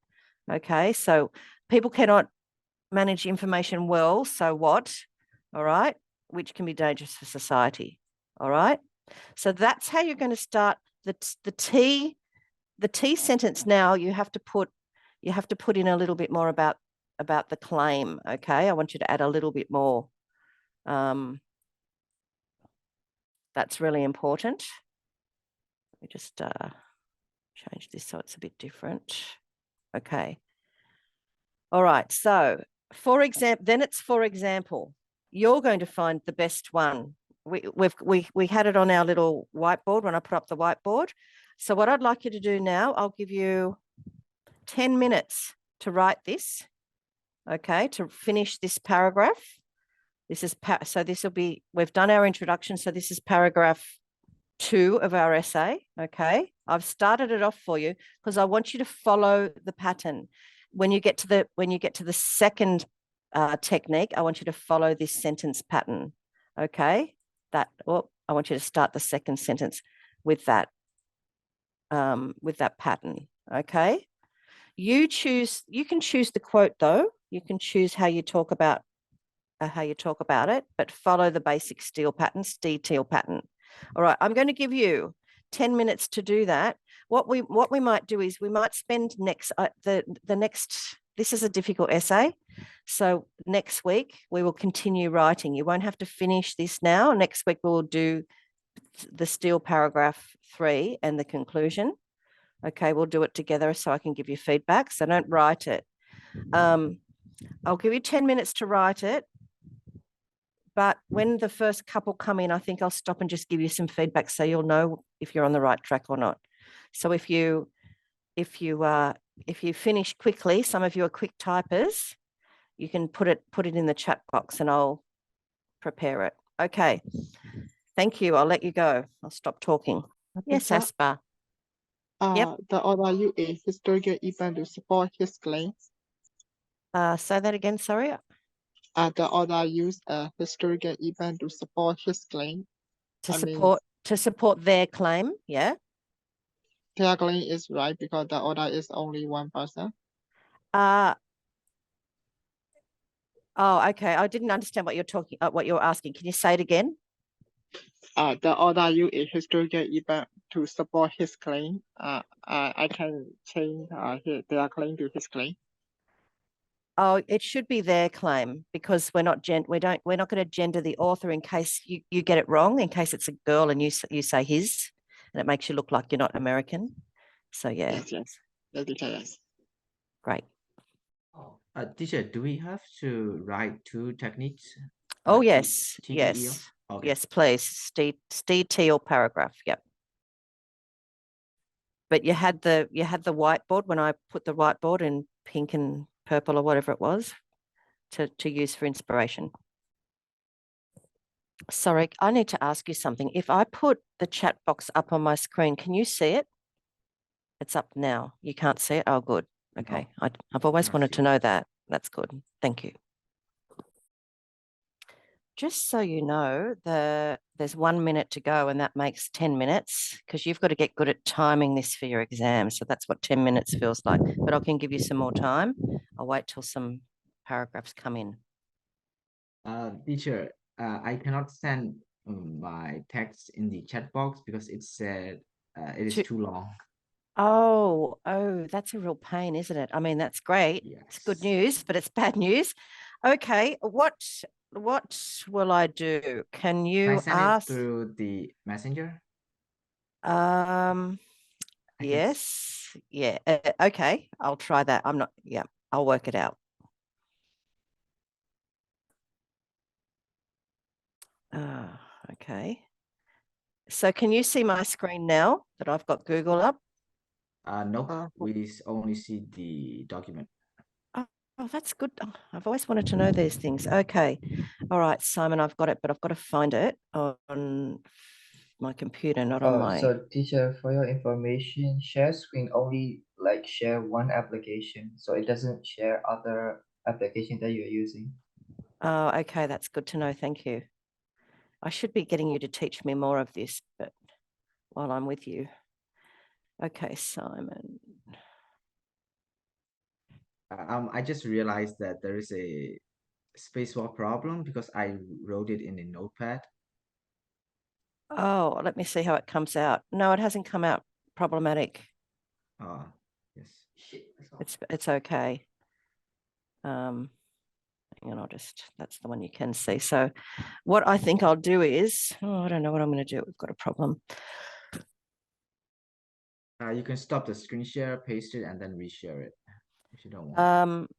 Okay, so people cannot manage information well, so what? All right, which can be dangerous for society. All right, so that's how you're going to start the T sentence. Now you have to put in a little bit more about the claim. Okay, I want you to add a little bit more. That's really important. Let me just change this so it's a bit different. Okay. All right. So for example, you're going to find the best one. We had it on our little whiteboard when I put up the whiteboard. So what I'd like you to do now, I'll give you 10 minutes to write this. Okay, to finish this paragraph. This is so this will be, we've done our introduction. So this is paragraph 2 of our essay. Okay, I've started it off for you because I want you to follow the pattern. When you get to the second technique, I want you to follow this sentence pattern. Okay, I want you to start the second sentence with that. with that pattern. Okay. You can choose the quote though. You can choose how you talk about it, but follow the basic steal pattern, steal pattern. All right, I'm going to give you 10 minutes to do that. What we might do is we might spend this is a difficult essay. So next week we will continue writing. You won't have to finish this now. Next week we'll do the steal paragraph 3 and the conclusion. Okay, we'll do it together so I can give you feedback. So don't write it. I'll give you 10 minutes to write it. But when the first couple come in, I think I'll stop and just give you some feedback so you'll know if you're on the right track or not. So if you finish quickly, some of you are quick typers, you can put it in the chat box and I'll prepare it. Okay. Thank you. I'll let you go. I'll stop talking. Yes, Aspa. Yep. The author used a historical event to support his claim. Say that again, sorry. The author used a historical event to support his claim. To support their claim, yeah. Their claim is right because the author is only one person. Oh, okay. I didn't understand what you're asking. Can you say it again? The author used a historical event to support his claim. I can change their claim to his claim. Oh, it should be their claim because we're not going to gender the author in case you get it wrong, in case it's a girl and you say his, and it makes you look like you're not American. So yeah. Yes. Great. Teacher, do we have to write 2 techniques? Oh yes, TEL? yes, Okay. yes, please. Steal paragraph. Yep. But you had the whiteboard when I put the whiteboard in pink and purple or whatever it was to use for inspiration. Sorry, I need to ask you something. If I put the chat box up on my screen, can you see it? It's up now. You can't see it? Oh, good. Okay. No, I've always wanted to know that. That's good. Thank you. Just so you know, there's 1 minute to go and that makes 10 minutes because you've got to get good at timing this for your exam. So that's what 10 minutes feels like. But I can give you some more time. I'll wait till some paragraphs come in. Teacher, I cannot send my text in the chat box because it said it is too long. Oh, that's a real pain, isn't it? I mean, that's great. Yes. It's good news, but it's bad news. Okay, what will I do? Can you I send ask it through the messenger? Yes. Yeah. Okay, I'll try that. I'll work it out. Okay. So can you see my screen now that I've got Google up? Nope, we only see the document. Oh, that's good. Oh, I've always wanted to know these things. Okay. All right, Simon, I've got it, but I've got to find it on my computer, not on my... So teacher, for your information, share screen only share one application. So it doesn't share other applications that you're using. Oh, okay. That's good to know. Thank you. I should be getting you to teach me more of this, but while I'm with you. Okay, Simon. I just realized that there is a space swap problem because I wrote it in a notepad. Oh, let me see how it comes out. No, it hasn't come out problematic. Yes. It's okay. Hang on, that's the one you can see. So what I think I'll do is, I don't know what I'm going to do. We've got a problem. You can stop the screen share, paste it, and then reshare it if you don't want.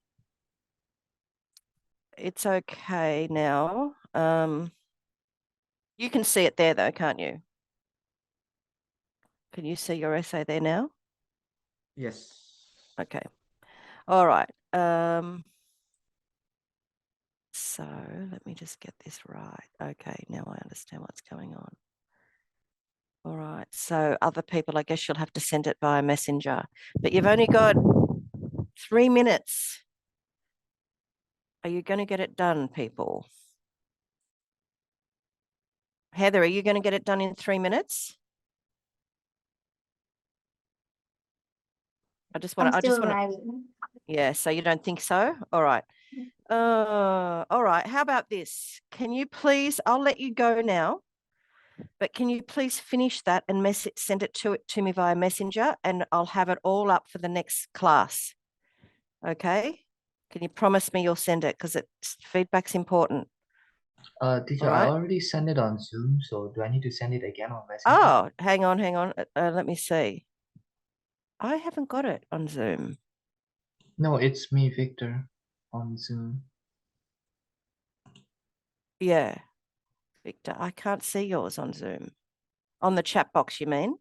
It's okay now. You can see it there though, can't you? Can you see your essay there now? Yes. Okay. All right. So let me just get this right. Okay, now I understand what's going on. All right. So other people, I guess you'll have to send it via messenger, but you've only got 3 minutes. Are you going to get it done, people? Heather, are you going to get it done in 3 minutes? I just I'm want still to, writing. yeah, so you don't think so? All right. All right. How about this? Can you please, I'll let you go now, but can you please finish that and send it to me via Messenger, and I'll have it all up for the next class. Okay? Can you promise me you'll send it, because feedback's important. Teacher, All I right. already sent it on Zoom, so do I need to send it again on Messenger? Oh, hang on. Let me see. I haven't got it on Zoom. No, it's me, Victor, on Zoom. Yeah, Victor, I can't see yours on Zoom. On the chat box, you mean?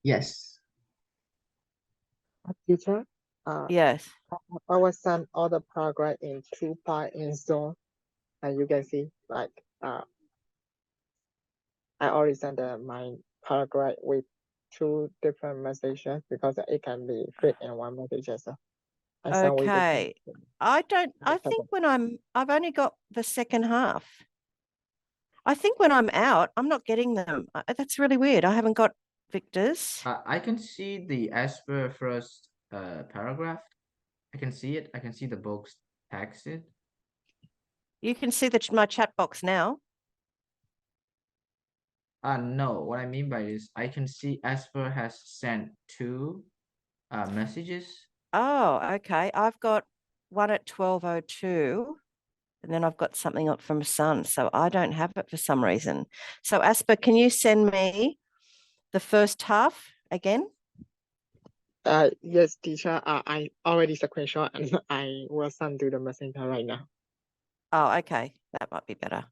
Yes. Teacher, Yes. I will send all the progress in 2 part in Zoom, and you can see like I already sent my paragraph with 2 different messages because it can be fit in one message as well. I sent with the Okay. I think when I've only got the second half. I think when I'm out, I'm not getting them. That's really weird. I haven't got Victor's. I can see the Asper first paragraph. I can see it. I can see the book's text. You can see my chat box now. No, what I mean by this, I can see Asper has sent 2 messages. Oh, okay. I've got one at 12:02, and then I've got something up from Sun. So I don't have it for some reason. So Asper, can you send me the first half again? Yes, teacher. I already screenshot and I will send to the messenger right now. Oh, okay. That might be better.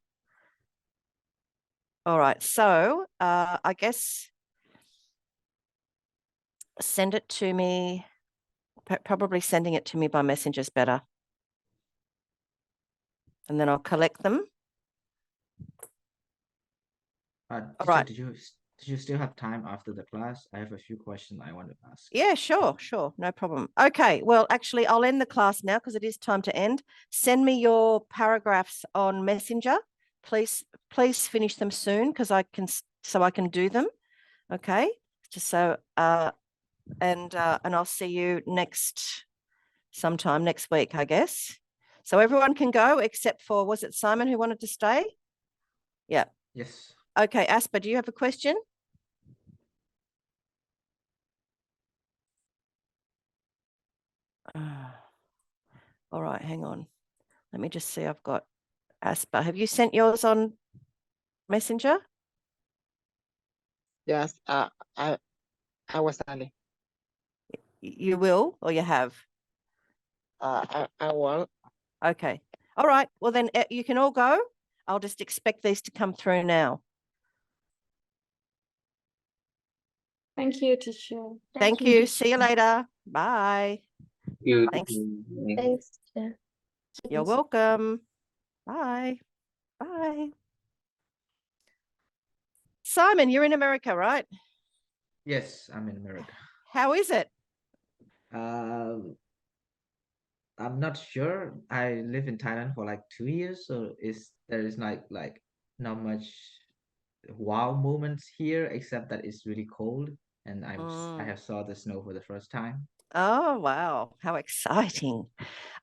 All right. So I guess send it to me. Probably sending it to me by messenger is better. And then I'll collect them. Teacher, right. did you still have time after the class? I have a few questions I want to ask. Yeah, sure. No problem. Okay. Well, actually, I'll end the class now because it is time to end. Send me your paragraphs on Messenger. Please finish them soon because I can do them. Okay. Just so and I'll see you sometime next week, I guess. So everyone can go except for, was it Simon who wanted to stay? Yeah. Yes. Okay, Asper, do you have a question? All right, hang on. Let me just see. I've got Asper. Have you sent yours on Messenger? Yes, I was sending. You will, or you have? I will. Okay. All right. Well, then you can all go. I'll just expect these to come through now. Thank you, teacher. Thank you. See you later. Bye. You. Thanks. Thanks. You're welcome. Bye. Bye. Simon, you're in America, right? Yes, I'm in America. How is it? I'm not sure. I live in Thailand for like 2 years, so there is like not much wow moments here, except that it's really cold, and I have saw the snow for the first time. Oh, wow. How exciting.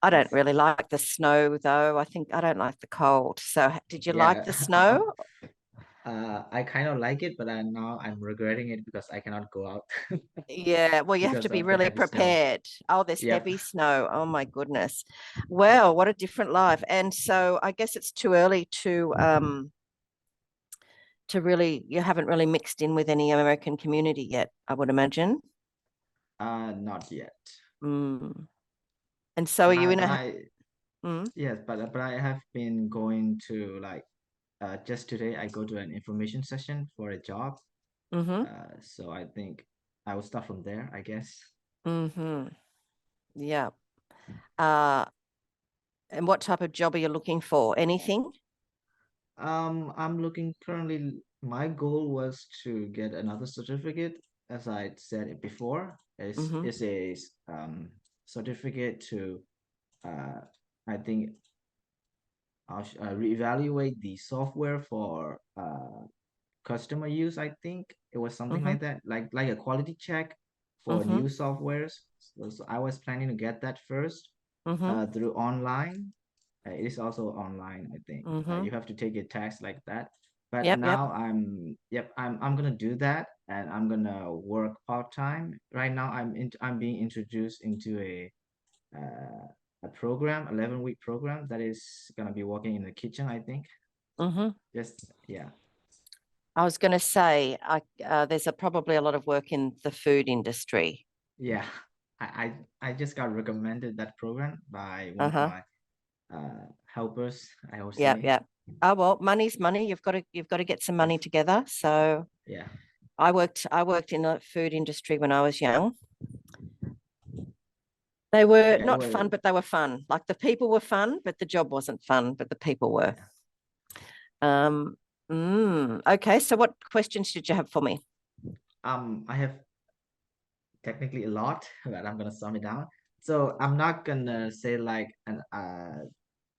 I don't Yes. really like the snow, though. I don't like the cold. So did you like Yeah, the snow? I kind of like it, but now I'm regretting it because I cannot go out Yeah, well, you have to because be of the really heavy snow. prepared. Oh, there's Yep. heavy snow. Oh my goodness. Well, what a different life. And so I guess it's too early to really, you haven't really mixed in with any American community yet, I would imagine. Not yet. Mm. And so are you in Yes, but I have been going to like just today I go to an information session for a job. So I think I will start from there, I guess. Yeah. And what type of job are you looking for? Anything? I'm looking currently. My goal was to get another certificate, as I said it before. It's a certificate to I think I'll reevaluate the software for customer use. I think it was something like that, like a quality check for new softwares. So I was planning to get that first through online. It is also online, I think. You have to take a test like that. But now I'm gonna do that, and I'm gonna work part-time. Right now I'm being introduced into a program, 11-week program that is gonna be working in the kitchen, I think. Just yeah. I was going to say, there's probably a lot of work in the food industry. Yeah, I just got recommended that program by one of my helpers, I would say. Yeah. Oh well, money's money. You've got to get some money together. So yeah, I worked in the food industry when I was young. They were not fun, but they were fun. Like the people were fun, but the job wasn't fun, but the people were. Okay, so what questions did you have for me? I have technically a lot, but I'm gonna sum it down. So I'm not gonna say like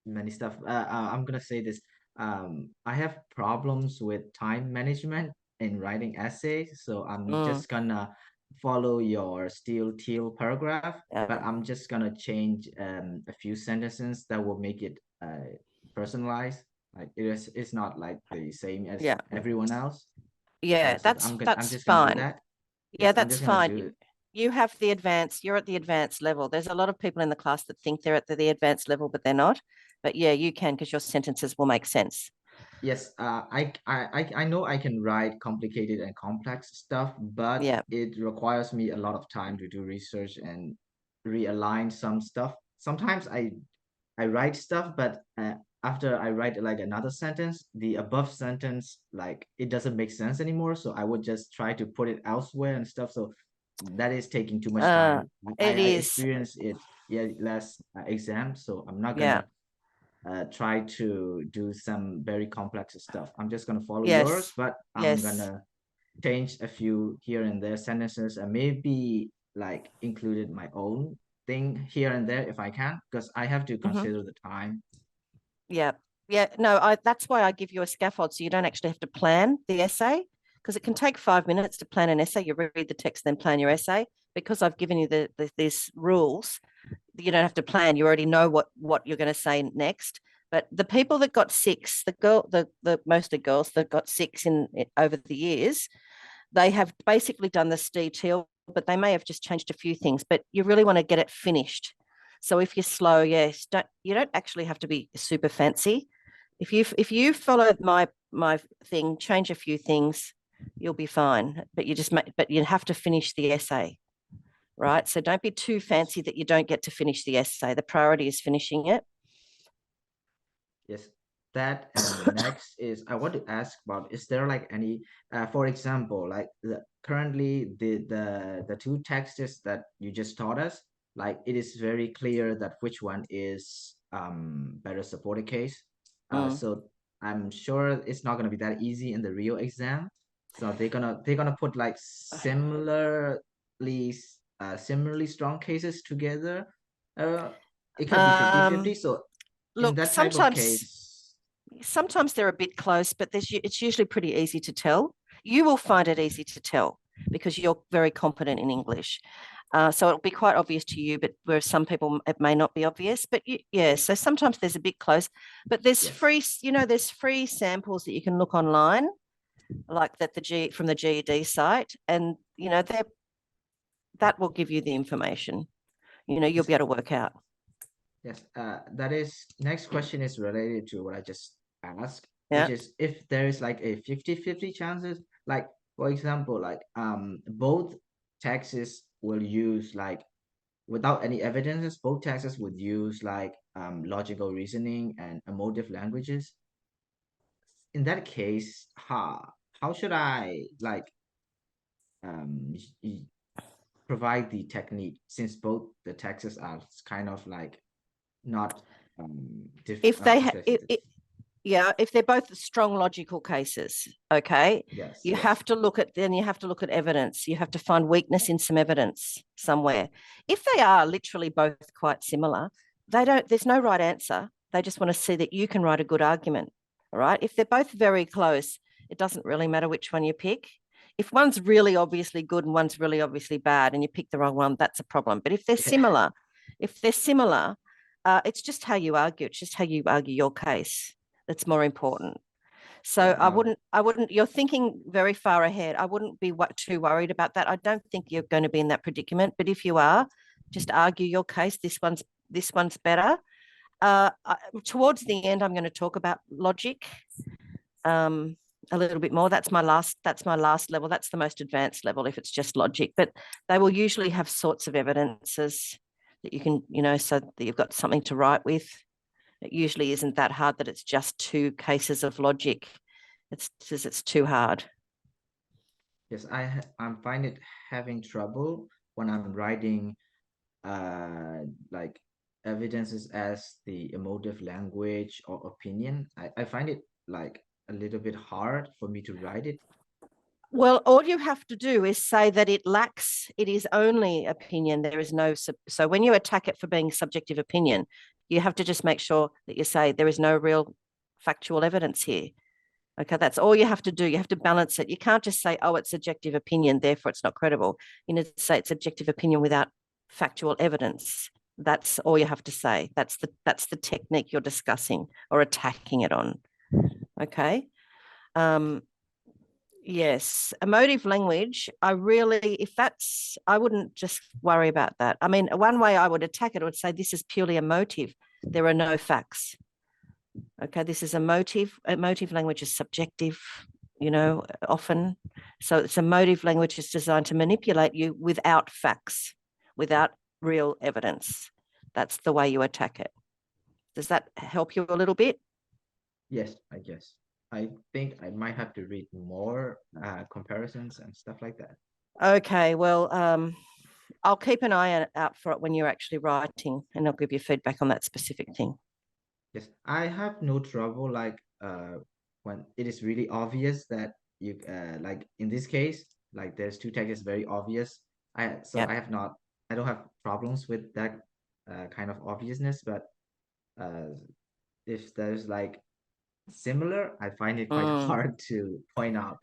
many stuff. I'm gonna say this. I have problems with time management in writing essays, so I'm just gonna follow your steel till paragraph, but I'm just gonna change a few sentences that will make it personalized. Like it's not like the same as everyone else. Yeah, So that's just fine. gonna do that. Yeah, that's fine. You have the advanced, you're at the advanced level. There's a lot of people in the class that think they're at the advanced level, but they're not. But yeah, you can, because your sentences will make sense. Yes, I know I can write complicated and complex stuff, but it requires me a lot of time to do research and realign some stuff. Sometimes I write stuff, but after I write like another sentence, the above sentence, like it doesn't make sense anymore. So I would just try to put it elsewhere and stuff. So that is taking too much time. I experienced it last exam, so I'm not gonna try to do some very complex stuff. I'm just gonna follow yours, but I'm gonna change a few here and there sentences and maybe like included my own thing here and there if I can, because I have to consider the time. Yeah. No, that's why I give you a scaffold, so you don't actually have to plan the essay, because it can take 5 minutes to plan an essay. You read the text, then plan your essay. Because I've given you these rules, you don't have to plan. You already know what you're going to say next. But the people that got 6, the mostly girls that got 6 in over the years, they have basically done the STEEL, but they may have just changed a few things. But you really want to get it finished. So if you're slow, you don't actually have to be super fancy. If you follow my thing, change a few things, you'll be fine. But you have to finish the essay, right? So don't be too fancy that you don't get to finish the essay. The priority is finishing it. Yes, that, and next is I want to ask about, is there like any for example, like currently the two texts that you just taught us, like it is very clear that which one is better supported case. So I'm sure it's not gonna be that easy in the real exam. So they're gonna put like similarly strong cases together. It could be 50-50. So look, in that type of case, sometimes they're a bit close, but it's usually pretty easy to tell. You will find it easy to tell because you're very competent in English. So it'll be quite obvious to you, but where some people it may not be obvious. But so sometimes there's a bit close, but there's free samples that you can look online, like that from the GED site, and that will give you the information. You'll be able to work out. Yes, that is, next question is related to what I just asked, which is if there is like a 50-50 chances, like for example, like both taxes will use like without any evidences, both taxes would use like logical reasoning and emotive languages. In that case, how should I like provide the technique, since both the taxes are kind of like not if they're both strong logical cases, okay, you have to look at evidence. You have to find weakness in some evidence somewhere. If they are literally both quite similar, there's no right answer. They just want to see that you can write a good argument. All right, if they're both very close, it doesn't really matter which one you pick. if one's really obviously good and one's really obviously bad and you pick the wrong one, that's a problem. But if they're similar, it's just how you argue. It's just how you argue your case that's more important. So Yeah, I wouldn't, you're thinking very far ahead. I wouldn't be too worried about that. I don't think you're going to be in that predicament, but if you are, just argue your case. This one's better. Towards the end, I'm going to talk about logic a little bit more. That's my last level. That's the most advanced level if it's just logic, but they will usually have sorts of evidences that you can, so that you've got something to write with. It usually isn't that hard that it's just 2 cases of logic. It's too hard. Yes, I'm find it having trouble when I'm writing like evidences as the emotive language or opinion. I find it like a little bit hard for me to write it. Well, all you have to do is say that it is only opinion. There is no, so when you attack it for being subjective opinion, you have to just make sure that you say there is no real factual evidence here. Okay, that's all you have to do. You have to balance it. You can't just say, oh, it's subjective opinion, therefore it's not credible. You need to say it's subjective opinion without factual evidence. That's all you have to say. That's the technique you're discussing or attacking it on. Okay. Yes, emotive language. I wouldn't just worry about that. I mean, one way I would attack it, I would say this is purely emotive. There are no facts. Okay, this is emotive. Emotive language is subjective, often. So it's emotive language is designed to manipulate you without facts, without real evidence. That's the way you attack it. Does that help you a little bit? Yes, I guess. I think I might have to read more comparisons and stuff like that. Okay, well, I'll keep an eye out for it when you're actually writing, and I'll give you feedback on that specific thing. Yes, I have no trouble like when it is really obvious that you like in this case, like there's 2 texts very obvious. I don't have problems with that kind of obviousness, but if there's like similar, I find it quite hard to point out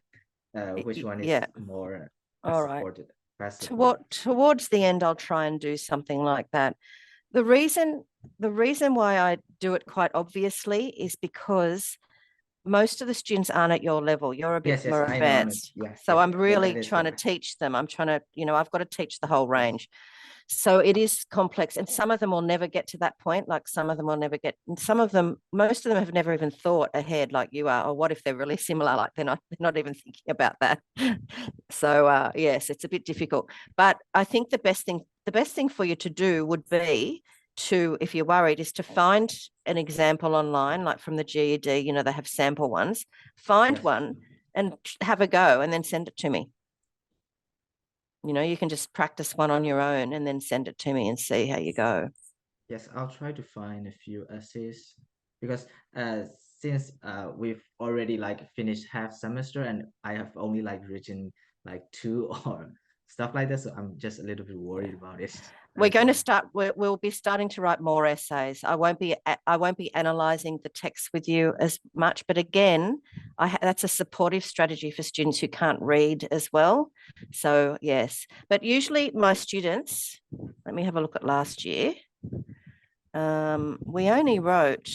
which one is more supported. Towards the end, I'll try and do something like that. The reason why I do it quite obviously is because most of the students aren't at your level. You're a bit more advanced. So I'm really trying to teach them. I'm trying to, I've got to teach the whole range. So it is complex, and some of them will never get to that point. Like some of them will never get, and most of them have never even thought ahead like you are, or what if they're really similar? Like they're not even thinking about that. So yes, it's a bit difficult, but I think the best thing for you to do would be if you're worried, is to find an example online, like from the GED, they have sample ones, find one and have a go and then send it to me. You can just practice one on your own and then send it to me and see how you go. Yes, I'll try to find a few essays because since we've already like finished half semester and I have only like written like 2 or stuff like that, so I'm just a little bit worried about it. We'll be starting to write more essays. I won't be analyzing the text with you as much, but again, that's a supportive strategy for students who can't read as well. So yes, but usually my students, let me have a look at last year. We only wrote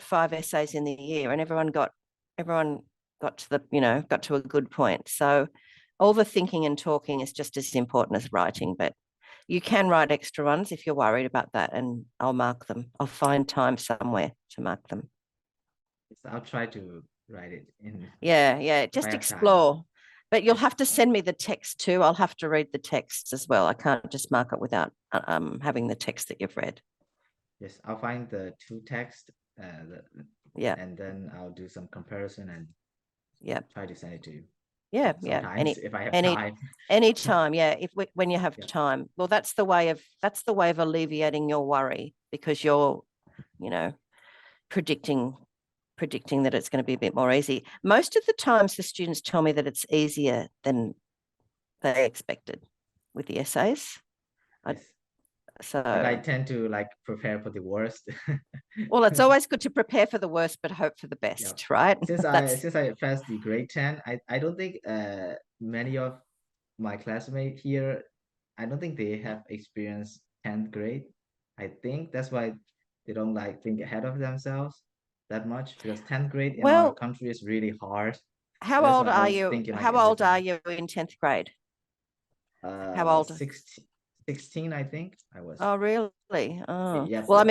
5 essays in the year, and everyone got to a good point. So all the thinking and talking is just as important as writing, but you can write extra ones if you're worried about that, and I'll mark them. I'll find time somewhere to mark them. I'll try to write it in. Yeah, just explore. Time. But you'll have to send me the text too. I'll have to read the texts as well. I can't just mark it without having the text that you've read. Yes, I'll find the 2 texts. And then I'll do some comparison and try to send it to you. Yeah. If I have time. Anytime, yeah. When you have time. Well, that's the way of alleviating your worry, because you're, predicting that it's going to be a bit more easy. Most of the times the students tell me that it's easier than they expected with the essays. So like I tend to like prepare for the worst. well, it's always good to prepare for the worst, but hope for the best, right? Since I passed the grade 10, I don't think many of my classmates here, I don't think they have experienced 10th grade. I think that's why they don't like think ahead of themselves that much, because 10th grade in our Well, country is really hard. how That's old why I are was you? thinking like How old are everything. you in 10th grade? How old? 16, I think I was. Oh, really? Oh, Yeah. well, I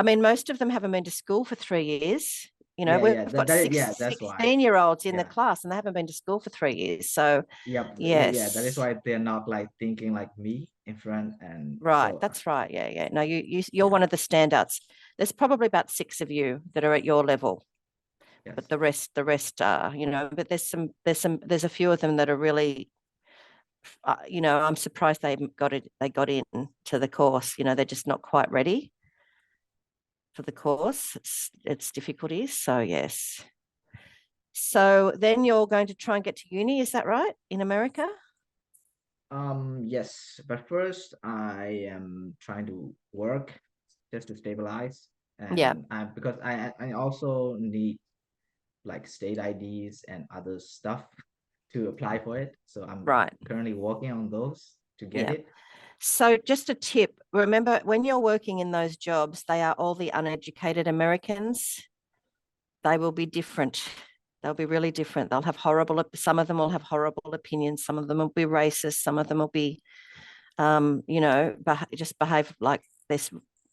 mean, most of them haven't been to school for 3 years. You know, we've got that's why. 16-year-olds in the Yeah. class and they haven't been to school for 3 years. So Yep. yes. That is why they're not like thinking like me in front. And Right. so That's right. Yeah. No, you're one of the standouts. There's probably about 6 of you that are at your level, yes. but the rest are, you know, but there's a few of them that are really, you know, I'm surprised they got in to the course. You know, they're just not quite ready for the course. It's difficulties. So yes. So then you're going to try and get to uni, is that right? In America? Yes, but first I am trying to work just to stabilize. And Yeah. Because I also need like state IDs and other stuff to apply for it. So I'm currently working on those to get it. So just a tip, remember when you're working in those jobs, they are all the uneducated Americans. They will be different. They'll be really different. They'll have some of them will have horrible opinions. Some of them will be racist. Some of them will be, you know, just behave like this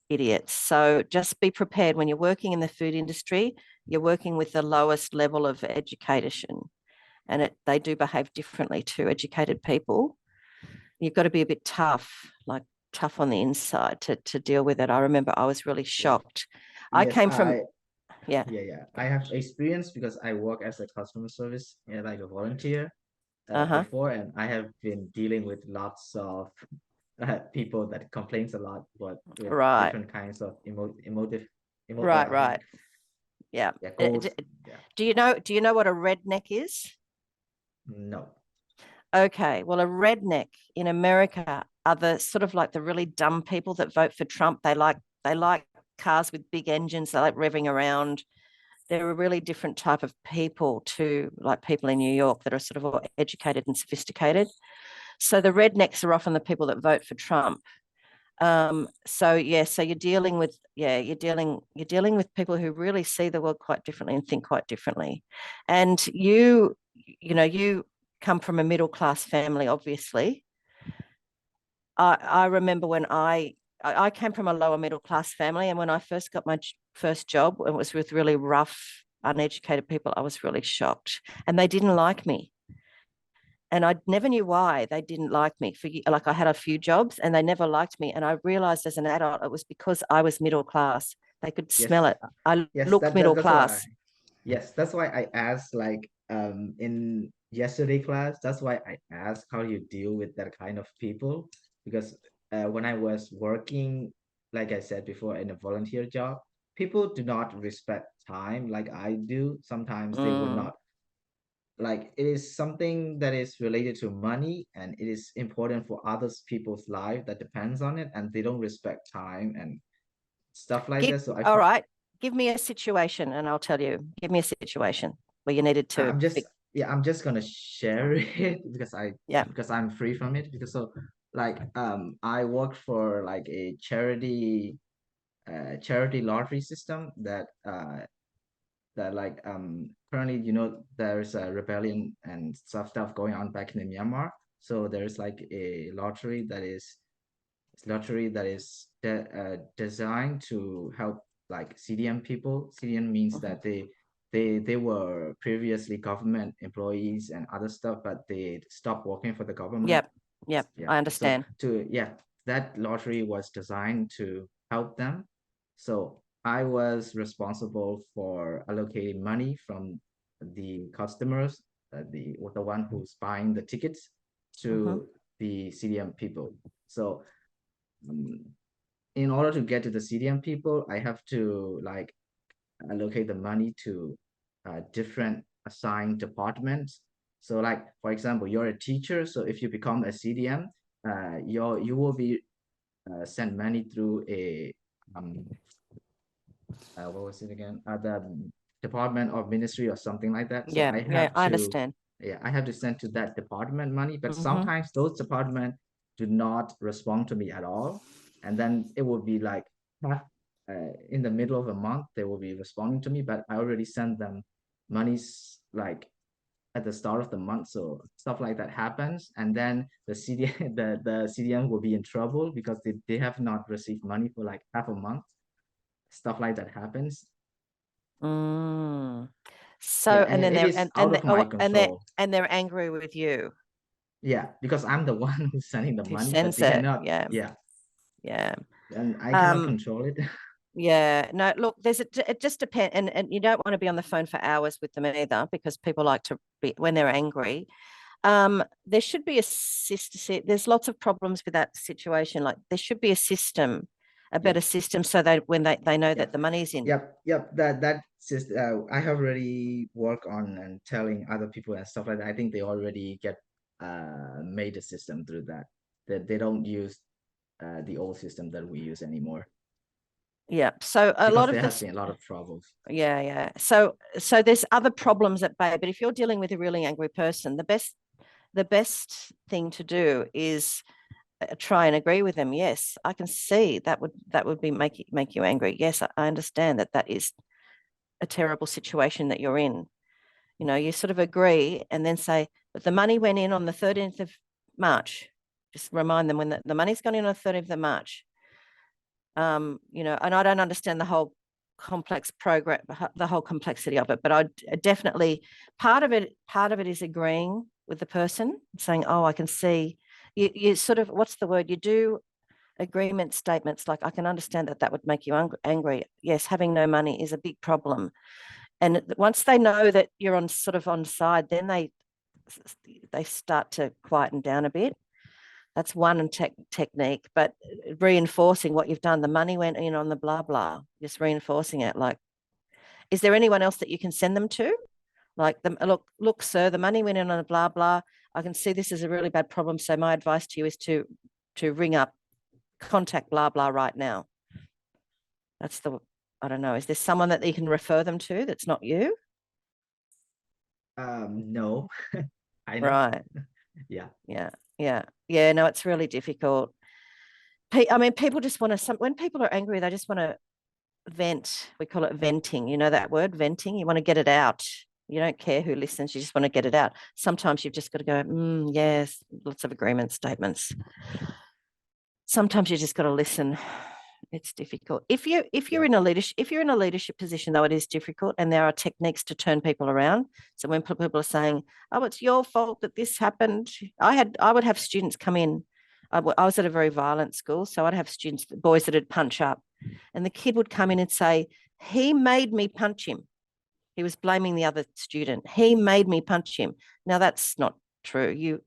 idiots. So just be prepared when you're working in the food industry, you're working with the lowest level of education and they do behave differently to educated people. You've got to be a bit tough, like tough on the inside to deal with it. I remember I was really shocked. I came from, yeah. I have experience because I work as a customer service, like a volunteer before, and I have been dealing with lots of people that complains a lot, but with different kinds of emotive. Right. Yeah. Do you know what a redneck is? No. Okay. Well, a redneck in America are the sort of like the really dumb people that vote for Trump. They like cars with big engines. They like revving around. They're a really different type of people to like people in New York that are sort of educated and sophisticated. So the rednecks are often the people that vote for Trump. So you're dealing with people who really see the world quite differently and think quite differently. And you come from a middle class family, obviously. I remember when I came from a lower middle class family, and when I first got my first job, it was with really rough, uneducated people. I was really shocked, and they didn't like me. And I never knew why they didn't like me. Like I had a few jobs, and they never liked me. And I realized as an adult, it was because I was middle class. They could smell it. I look middle class. That's why I asked, like, in yesterday class, that's why I asked how you deal with that kind of people, because when I was working, like I said before, in a volunteer job, people do not respect time like I do. Sometimes they would not, like, it is something that is related to money, and it is important for others people's life that depends on it, and they don't respect time and stuff like that. So all right, give me a situation and I'll tell you. Give me a situation where you needed to. I'm just gonna share it because I'm free from it, because I worked for like a charity lottery system that currently, there's a rebellion and stuff going on back in Myanmar. So there's like a lottery that is designed to help like CDM people. CDM means that they were previously government employees and other stuff, but they stopped working for the government. Yep. I understand. So that lottery was designed to help them. So I was responsible for allocating money from the customers, the one who's buying the tickets, to the CDM people. So in order to get to the CDM people, I have to like allocate the money to different assigned departments. So like, for example, you're a teacher. So if you become a CDM, you will be send money through a what was it again? The department or ministry or something like that. So Yeah, I yeah, have I to, understand. yeah, I have to send to that department money, but Mhm. sometimes those departments do not respond to me at all. And then it will be like in the middle of a month, they will be responding to me, but I already sent them monies like at the start of the month. So stuff like that happens. And then the CDM, the CDM will be in trouble because they have not received money for like half a month. Stuff like that happens. Mm. So, Yeah, and then it they're is out of my control. and they're angry with you Yeah, because I'm the one who's sending the who money, but sends they it. cannot. Yeah, Yeah, yeah. and I cannot Um, control it. yeah. No, look, it just depends, and you don't want to be on the phone for hours with them either, because people like to be when they're angry. There should be a system. There's lots of problems with that situation. Like there should be a system, a better system, so that when they know that the money's in. Yep. That I have already worked on and telling other people and stuff like that. I think they already get made a system through that. That they don't use the old system that we use anymore. Yeah. So a Because lot of there this. has been a lot of troubles. Yeah. So there's other problems at bay, but if you're dealing with a really angry person, the best thing to do is try and agree with them. Yes, I can see that would be make you angry. Yes, I understand that is a terrible situation that you're in. You know, you sort of agree and then say, but the money went in on the 13th of March. Just remind them when the money's gone in on the 13th of March. You know, and I don't understand the whole complex program, the whole complexity of it, but I definitely part of it is agreeing with the person, saying, oh, I can see you sort of, what's the word? You do agreement statements like, I can understand that would make you angry. Yes, having no money is a big problem. And once they know that you're on side, then they start to quieten down a bit. That's one technique, but reinforcing what you've done. The money went in on the blah, blah, just reinforcing it. Like, is there anyone else that you can send them to? Like, look, sir, the money went in on a blah, blah. I can see this is a really bad problem. So my advice to you is to ring up, contact blah, blah right now. That's I don't know. Is there someone that you can refer them to that's not you? No, I know. Right. Yeah. No, it's really difficult. I mean, people just want to, when people are angry, they just want to vent. We call it venting. You know that word, venting? You want to get it out. You don't care who listens. You just want to get it out. Sometimes you've just got to go, yes, lots of agreement statements. Sometimes you just got to listen. It's difficult. If you're in a leadership position, though, it is difficult, and there are techniques to turn people around. So when people are saying, "Oh, it's your fault that this happened," I would have students come in. I was at a very violent school, so I'd have students, boys that would punch up, and the kid would come in and say, "He made me punch him." He was blaming the other student. He made me punch him. Now that's not true. You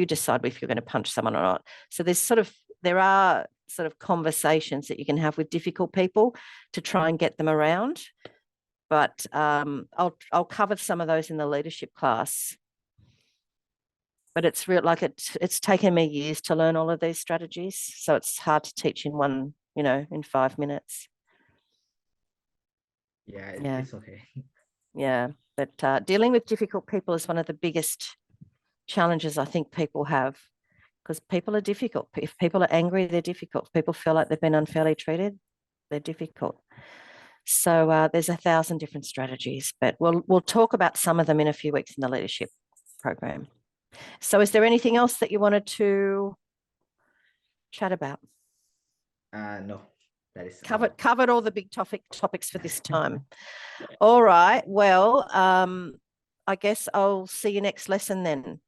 decide if you're going to punch someone or not. So there are sort of conversations that you can have with difficult people to try and get them around. But I'll cover some of those in the leadership class. But it's real, like it's taken me years to learn all of these strategies. So it's hard to teach in in 5 minutes. Yeah, it's okay. Yeah, but dealing with difficult people is one of the biggest challenges I think people have, because people are difficult. If people are angry, they're difficult. If people feel like they've been unfairly treated, they're difficult. So there's 1,000 different strategies, but we'll talk about some of them in a few weeks in the leadership program. So is there anything else that you wanted to chat about? No, that is covered all the big topics for this time. All right. Well, I guess I'll see you next lesson then.